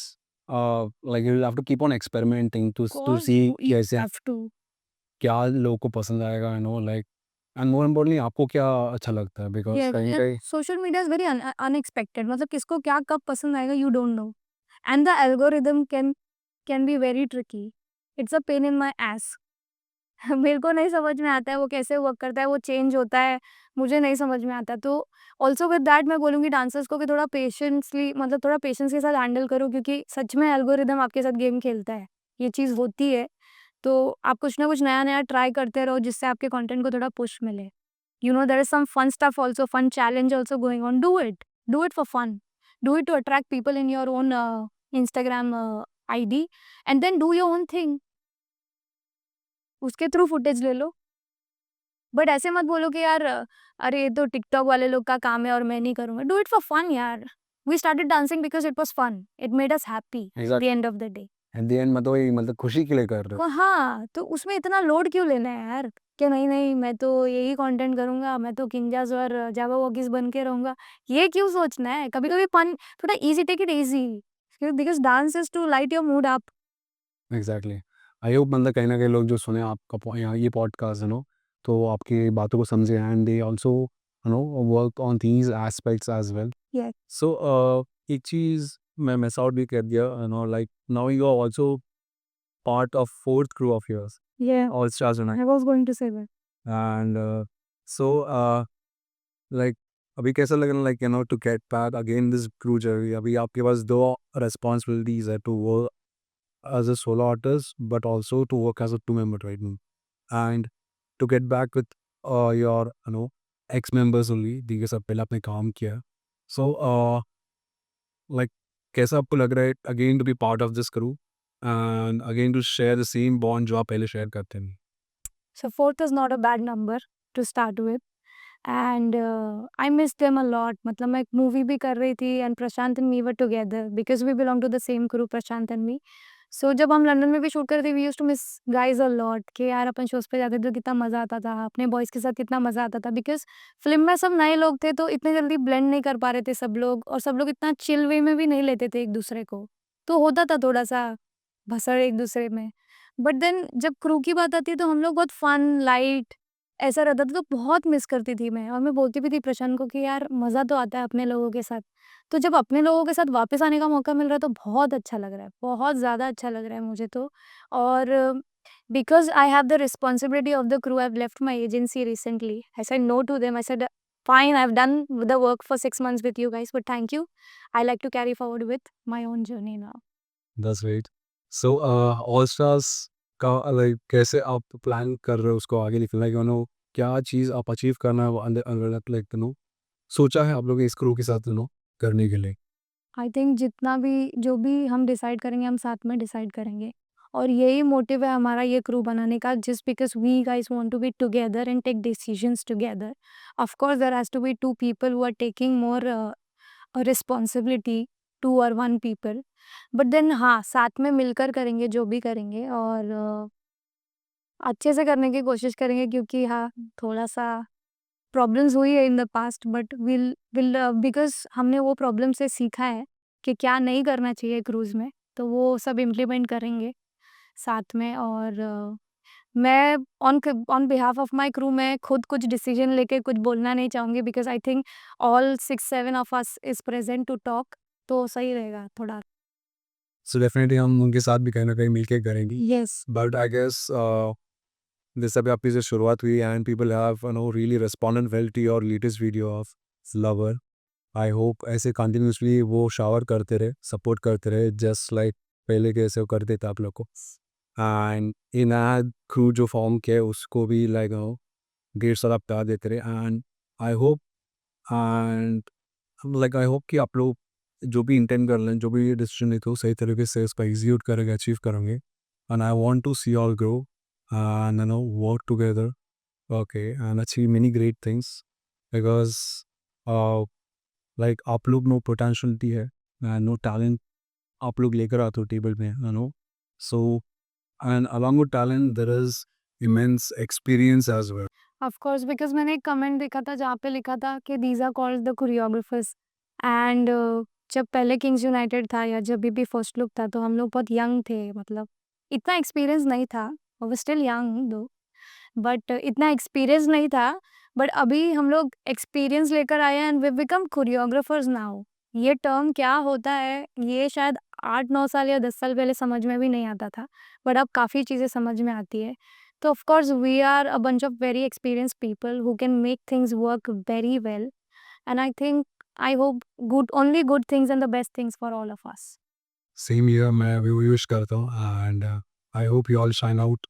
like you have to keep on experimenting to Cause see you कैसे have to. क्या लोगों को पसंद आएगा, like and more importantly आपको क्या अच्छा लगता है, बिकॉज Yeah, कहीं कहीं social media is very unexpected. मतलब किसको क्या कब पसंद आएगा you don't know. And the algorithm can be very tricky. It's a pain in my ass. मेरे को नहीं समझ में आता है वो कैसे वर्क करता है, वो चेंज होता है, मुझे नहीं समझ में आता। तो ऑल्सो विद दैट मैं बोलूँगी डांसर्स को कि थोड़ा पेशेंसली मतलब थोड़ा पेशेंस के साथ हैंडल करो, क्योंकि सच में एल्गोरिदम आपके साथ गेम खेलता है, ये चीज़ होती है। तो आप कुछ ना कुछ नया-नया ट्राई करते रहो जिससे आपके कंटेंट को थोड़ा पुश मिले। You know, there is some fun stuff also, fun challenge also going on. Do it. Do it for fun. Do it to attract people in your own Instagram ID, and then do your own thing. उसके through footage ले लो। But ऐसे मत बोलो कि यार अरे ये तो टिकटॉक वाले लोग का काम है और मैं नहीं करूँगा। डू इट फॉर फन यार। We started dancing because it was fun. It made us happy at the exact end of the day. At the end मतलब वही मतलब खुशी के लिए कर रहे हो। हाँ, तो उसमें इतना लोड क्यों लेना है यार? कि नहीं मैं तो यही कंटेंट करूँगा, मैं तो किंजास और जावा वॉकिस बन के रहूँगा। ये क्यों सोचना है? कभी-कभी फन थोड़ा easy, take it easy. Because dance is to light your mood up. Exactly. I hope मतलब कहीं ना कहीं लोग जो सुने आपका यहाँ ये पॉडकास्ट तो आपकी बातों को समझे and they also work on these aspects as well. Yes, so एक चीज़ मैं मिस आउट भी कर दिया like now you are also part of fourth crew of yours ये all stars I was going to say that. And so like अभी कैसा लग रहा like to get back again this crew journey. अभी आपके पास दो रिस्पॉन्सिबिलिटीज है to work as a solo artist, but also to work as a two member right now, and to get back with your ex members only जिनके साथ पहले आपने काम किया। So like कैसा आपको लग रहा है again to be part of this crew and again to share the same bond जो आप पहले शेयर करते थे? So 4th is not a bad number to start with, and I miss them a lot. मतलब मैं एक movie भी कर रही थी and Prashant and me were together because we belong to the same crew, Prashant and me. So जब हम London में भी शूट करते थे we used to miss guys a lot कि यार अपन शोज़ पे जाते थे तो कितना मज़ा आता था, अपने बॉयज़ के साथ कितना मज़ा आता था, बिकॉज़ फ़िल्म में सब नए लोग थे तो इतने जल्दी ब्लेंड नहीं कर पा रहे थे सब लोग, और सब लोग इतना चिल वे में भी नहीं लेते थे एक-दूसरे को। तो होता था थोड़ा-सा भसड़ एक-दूसरे में। बट देन जब क्रू की बात आती है तो हम लोग बहुत फन, लाइट ऐसा रहता था, तो बहुत मिस करती थी मैं, और मैं बोलती भी थी प्रशांत को कि यार मज़ा तो आता है अपने लोगों के साथ। तो जब अपने लोगों के साथ वापस आने का मौका मिल रहा है तो बहुत अच्छा लग रहा है, बहुत ज़्यादा अच्छा लग रहा है मुझे तो। और because I have the responsibility of the crew, I have left my agency recently. I said no to them, I said fine, I have done the work for 6 months with you guys, but thank you. I like to carry forward with my own journey now. That's great. So all stars का like कैसे आप plan कर रहे हो उसको आगे निकलना है क्या चीज़ आप अचीव करना है वो अंदर अंदर लाइक सोचा है आप लोग इस क्रू के साथ करने के लिए? आई थिंक जितना भी जो भी हम डिसाइड करेंगे हम साथ में डिसाइड करेंगे, और यही मोटिव है हमारा ये क्रू बनाने का, just because we guys want to be together and take decisions together. Of course there has to be two people who are taking more responsibility, two और वन पीपल, बट देन हाँ साथ में मिलकर करेंगे जो भी करेंगे, और अच्छे से करने की कोशिश करेंगे, क्योंकि हाँ थोड़ा सा प्रॉब्लम्स हुई है in the past, but will because हमने वो प्रॉब्लम से सीखा है कि क्या नहीं करना चाहिए क्रूज़ में, तो वो सब इम्प्लीमेंट करेंगे साथ में। और मैं on behalf of my crew मैं खुद कुछ डिसीजन लेके कुछ बोलना नहीं चाहूँगी, because I think all 6-7 of us is present to talk, तो सही रहेगा थोड़ा। सो डेफिनेटली हम उनके साथ भी कहीं ना कहीं मिलके करेंगे। येस, बट आई गेस जैसे अभी आपकी जो शुरुआत हुई and people have really responded well to your latest video of lover. I hope ऐसे कंटिन्यूसली वो शावर करते रहे, सपोर्ट करते रहे, जस्ट लाइक पहले कैसे वो करते थे आप लोग को। एंड इन क्रू जो फॉर्म किया है उसको भी लाइक ढेर सारा प्यार देते रहे। And I hope and I hope कि आप लोग जो भी इंटेंड कर लें, जो भी डिसीजन लेते हो सही तरीके से उसका एग्जीक्यूट करेंगे, अचीव करेंगे। And I want to see all grow and work together, okay, and achieve many great things because like आप लोग नो पोटेंशियलिटी है, नो टैलेंट आप लोग लेकर आते हो टेबल में, so and along with talent there is immense experience as well. Of course, because मैंने एक कमेंट देखा था जहाँ पे लिखा था कि these are called the choreographers, and जब पहले किंग्स यूनाइटेड था या जब भी फर्स्ट लुक था तो हम लोग बहुत यंग थे, मतलब इतना एक्सपीरियंस नहीं था, वी स्टिल यंग दो, बट इतना एक्सपीरियंस नहीं था। बट अभी हम लोग एक्सपीरियंस लेकर आए हैं and we become choreographers now. ये टर्म क्या होता है ये शायद 8-9 साल या 10 साल पहले समझ में भी नहीं आता था, बट अब काफ़ी चीज़ें समझ में आती है। तो of course we are a bunch of very experienced people who can make things work very well and I hope only good things and the best things for all of us. Same year मैं भी wish करता हूँ and I hope you all shine out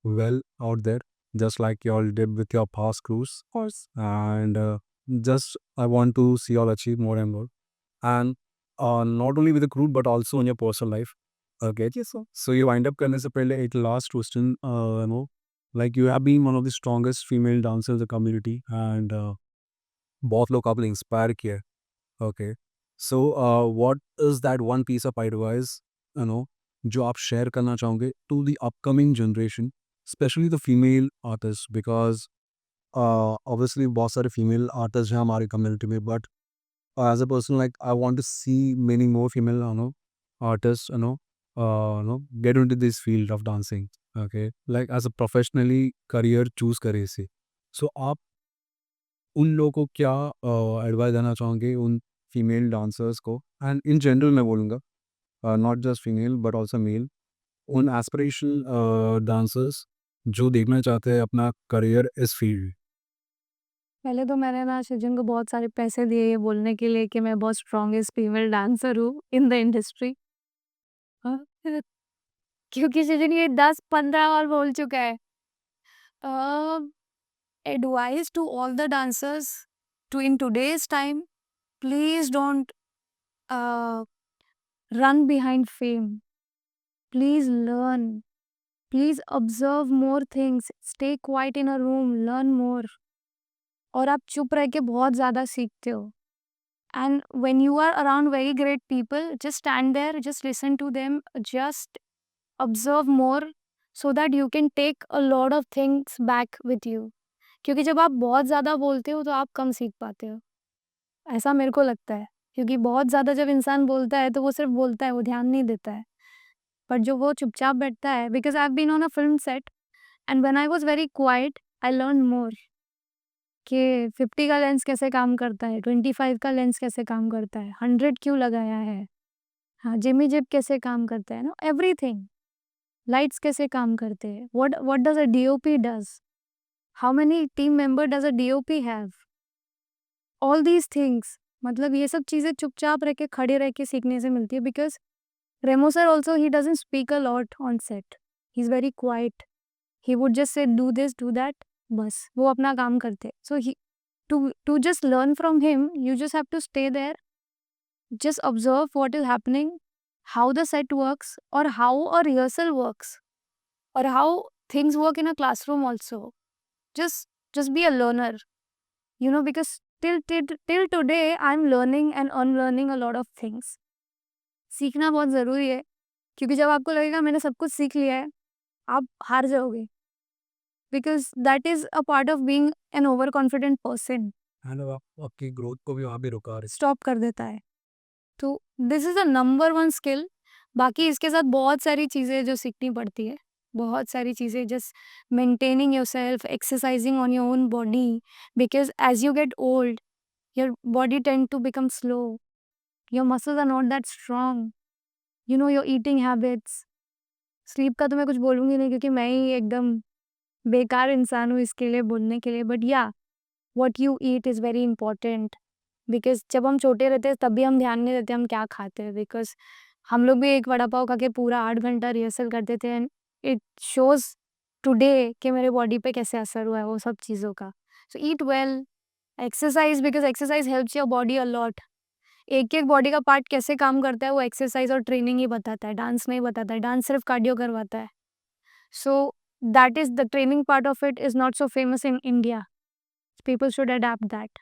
well out there, just like you all did with your past crews. Of course. And just I want to see you all achieve more and more. And not only with the crew, but also in your personal life. Okay. Yes, sir. So you wind up करने से पहले एक last question, like you have been one of the strongest female dancers in the community, and बहुत लोग आपने inspire किया है. Okay. So what is that one piece of advice, जो आप शेयर करना चाहोगे to the upcoming generation, especially the female artists, because obviously बहुत सारे female artists हैं हमारी community में, but as a person, like I want to see many more female artists, get into this field of dancing. Okay, like as a professionally career choose करे इसे. So आप उन लोगों को क्या एडवाइस देना चाहोगे उन फीमेल डांसर्स को, एंड इन जनरल मैं बोलूँगा, not just female but also male, उन एस्पिरेशन डांसर्स जो देखना चाहते हैं अपना करियर इस फील्ड. पहले तो मैंने ना सृजन को बहुत सारे पैसे दिए ये बोलने के लिए कि मैं बहुत स्ट्रॉन्गेस्ट फीमेल डांसर हूँ इन द इंडस्ट्री, क्योंकि सृजन ये 10-15 बार बोल चुका है. Advice to all the dancers to in today's time, please don't run behind fame. Please learn. Please observe more things. Stay quiet in a room. Learn more. और आप चुप रह के बहुत ज़्यादा सीखते हो. And when you are around very great people, just stand there, just listen to them, just observe more so that you can take a lot of things back with you. क्योंकि जब आप बहुत ज़्यादा बोलते हो तो आप कम सीख पाते हो, ऐसा मेरे को लगता है. क्योंकि बहुत ज़्यादा जब इंसान बोलता है तो वो सिर्फ बोलता है, वो ध्यान नहीं देता है. बट जो वो चुपचाप बैठता है, because I have been on a film set and when I was very quiet I learn more कि 50 का लेंस कैसे काम करता है, 25 का लेंस कैसे काम करता है, 100 क्यों लगाया है, हाँ जिमी जिप कैसे काम करता है, नो एवरीथिंग, लाइट्स कैसे काम करते हैं, what does a DOP does, how many team member does a DOP have, all these things. मतलब ये सब चीज़ें चुपचाप रह के खड़े रह के सीखने से मिलती है. Because Remo sir also he doesn't speak a lot on set, he is very quite, he would just say do this do that, बस वो अपना काम करते. सो ही to just learn from him, you just have to stay there, just observe what is happening, how the set works, or how a rehearsal works, or how things work in a classroom also. Just be a learner, because till today I'm learning and unlearning a lot of things. सीखना बहुत ज़रूरी है, क्योंकि जब आपको लगेगा मैंने सब कुछ सीख लिया है, आप हार जाओगे. Because that is a part of being an over confident person. And आपकी ग्रोथ को भी वहाँ पे रुका रहे. स्टॉप कर देता है. तो this is the number 1 skill. बाकी इसके साथ बहुत सारी चीज़ें जो सीखनी पड़ती है, बहुत सारी चीज़ें, just maintaining yourself, exercising on your own body, because as you get old, your body tend to become slow, your muscles are not that strong, your eating habits. Sleep का तो मैं कुछ बोलूँगी नहीं क्योंकि मैं ही एकदम बेकार इंसान हूँ इसके लिए बोलने के लिए. बट या, what you eat is very important. Because जब हम छोटे रहते हैं तब भी हम ध्यान नहीं देते हम क्या खाते हैं. बिकॉज़ हम लोग भी एक वड़ा पाव खा के पूरा 8 घंटा रिहर्सल करते थे एंड इट शोज़ टुडे कि मेरे बॉडी पे कैसे असर हुआ है वो सब चीज़ों का. So eat well, exercise, because exercise helps your body a lot. एक-एक बॉडी का पार्ट कैसे काम करता है वो एक्सरसाइज और ट्रेनिंग ही बताता है, डांस नहीं बताता है. डांस सिर्फ कार्डियो करवाता है. So that is the training part of it is not so famous in India. People should adopt that.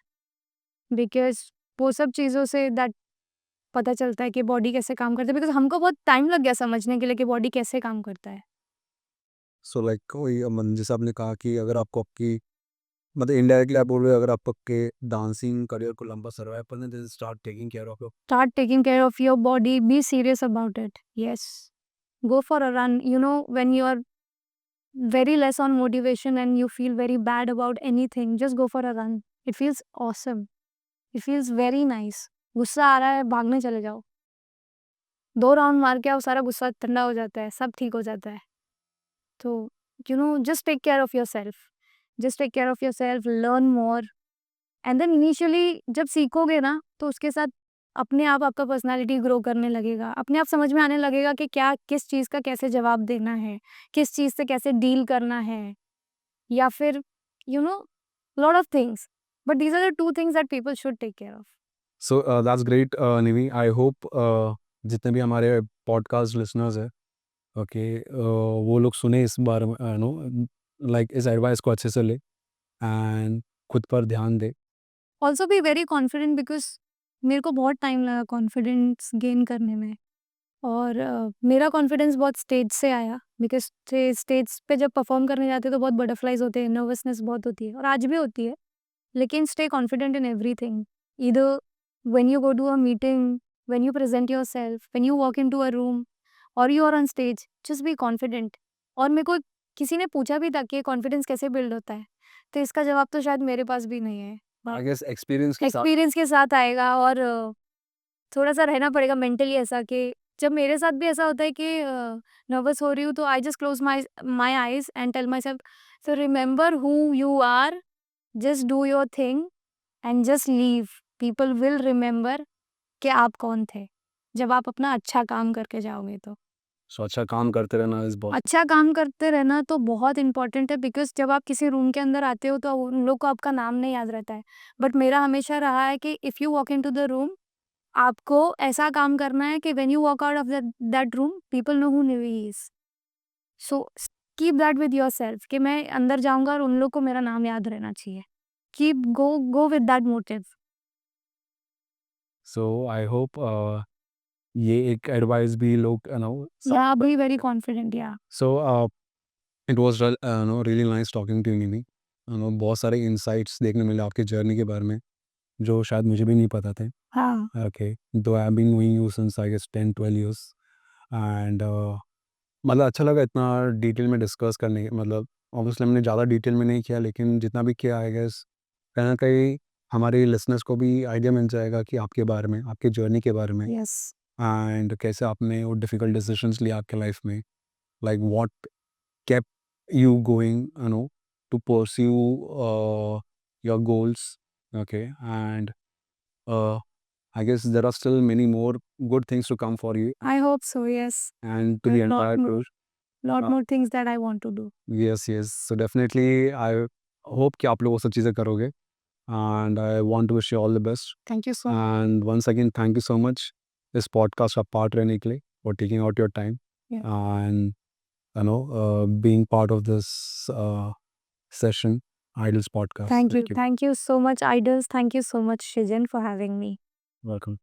Because वो सब चीज़ों से दैट पता चलता है कि बॉडी कैसे काम करता है. बिकॉज़ हमको बहुत टाइम लग गया समझने के लिए कि बॉडी कैसे काम करता है. सो लाइक कोई जैसे आपने कहा कि अगर आपको आपकी मतलब इनडायरेक्टली आप बोल रहे हो, अगर आप आपके डांसिंग करियर को लंबा सर्वाइव करना, then start taking care of your. Start taking care of your body, be serious about it. Yes. Go for a run. When you are very less on motivation and you feel very bad about anything, just go for a run. It feels awesome. It feels very nice. गुस्सा आ रहा है, भागने चले जाओ. 2 round मार के आओ, सारा गुस्सा ठंडा हो जाता है, सब ठीक हो जाता है. तो just take care of yourself. Just take care of yourself, learn more. And then initially जब सीखोगे ना तो उसके साथ अपने आप आपका पर्सनालिटी ग्रो करने लगेगा, अपने आप समझ में आने लगेगा कि क्या किस चीज़ का कैसे जवाब देना है, किस चीज़ से कैसे डील करना है, या फिर you know lot of things, but these are the two things that people should take care of. So that's great Nivi. I hope जितने भी हमारे पॉडकास्ट लिसनर्स हैं, ओके, वो लोग सुने इस बारे में, नो, लाइक इस एडवाइस को अच्छे से ले एंड खुद पर ध्यान दे। Also be very confident, because मेरे को बहुत टाइम लगा कॉन्फिडेंस गेन करने में, और मेरा कॉन्फिडेंस बहुत स्टेज से आया, बिकॉज स्टेज पे जब परफॉर्म करने जाते हैं तो बहुत बटरफ्लाइज होते हैं, नर्वसनेस बहुत होती है और आज भी होती है, लेकिन stay confident in everything. Either when you go to a meeting, when you present yourself, when you walk into a room, और you are on stage, just be confident. और मेरे को किसी ने पूछा भी था कि कॉन्फिडेंस कैसे बिल्ड होता है, तो इसका जवाब तो शायद मेरे पास भी नहीं है। आई गेस एक्सपीरियंस के साथ एक्सपीरियंस के साथ आएगा, और थोड़ा-सा रहना पड़ेगा मेंटली ऐसा, कि जब मेरे साथ भी ऐसा होता है कि नर्वस हो रही हूँ, तो I just close my eyes and tell myself, so remember who you are, just do your thing and just live. People will remember कि आप कौन थे, जब आप अपना अच्छा काम करके जाओगे तो। सो अच्छा काम करते रहना इज बहुत। अच्छा काम करते रहना तो बहुत इम्पोर्टेंट है, बिकॉज़ जब आप किसी रूम के अंदर आते हो तो उन लोग को आपका नाम नहीं याद रहता है। बट मेरा हमेशा रहा है कि if you walk into the room, आपको ऐसा काम करना है कि when you walk out of that room, people know who Nivi is. So keep that with yourself, कि मैं अंदर जाऊँगा और उन लोग को मेरा नाम याद रहना चाहिए। Keep go with that motive. So I hope ये एक एडवाइस भी लोग या B very confident, yeah so it was really nice talking to Nivi. बहुत सारे इंसाइट्स देखने मिले आपके जर्नी के बारे में जो शायद मुझे भी नहीं पता थे। हाँ, okay, though I have been knowing you since I guess 10-12 years and मतलब अच्छा लगा इतना डिटेल में डिस्कस करने के, मतलब ऑब्वियसली हमने ज़्यादा डिटेल में नहीं किया, लेकिन जितना भी किया आई गेस कहीं ना कहीं हमारे लिसनर्स को भी आइडिया मिल जाएगा कि आपके बारे में, आपके जर्नी के बारे में, यस, एंड कैसे आपने वो डिफ़िकल्ट डिसीजंस लिए आपके लाइफ में, like what kept you going, to pursue your goals. Okay, and I guess there are still many more good things to come for you I hope so, yes, and to the entire crew. Lot Uh, more things that I want to do. yes, yes. So definitely, I hope कि आप लोग वो सब चीज़ें करोगे. And I want to wish you all the best. Thank you so much. And once again, thank you so much इस podcast का part रहने के लिए, for taking out your time and being part of this session, Idols podcast. Thank you so much, Idols. Thank you so much, Shijan, for having me. Welcome.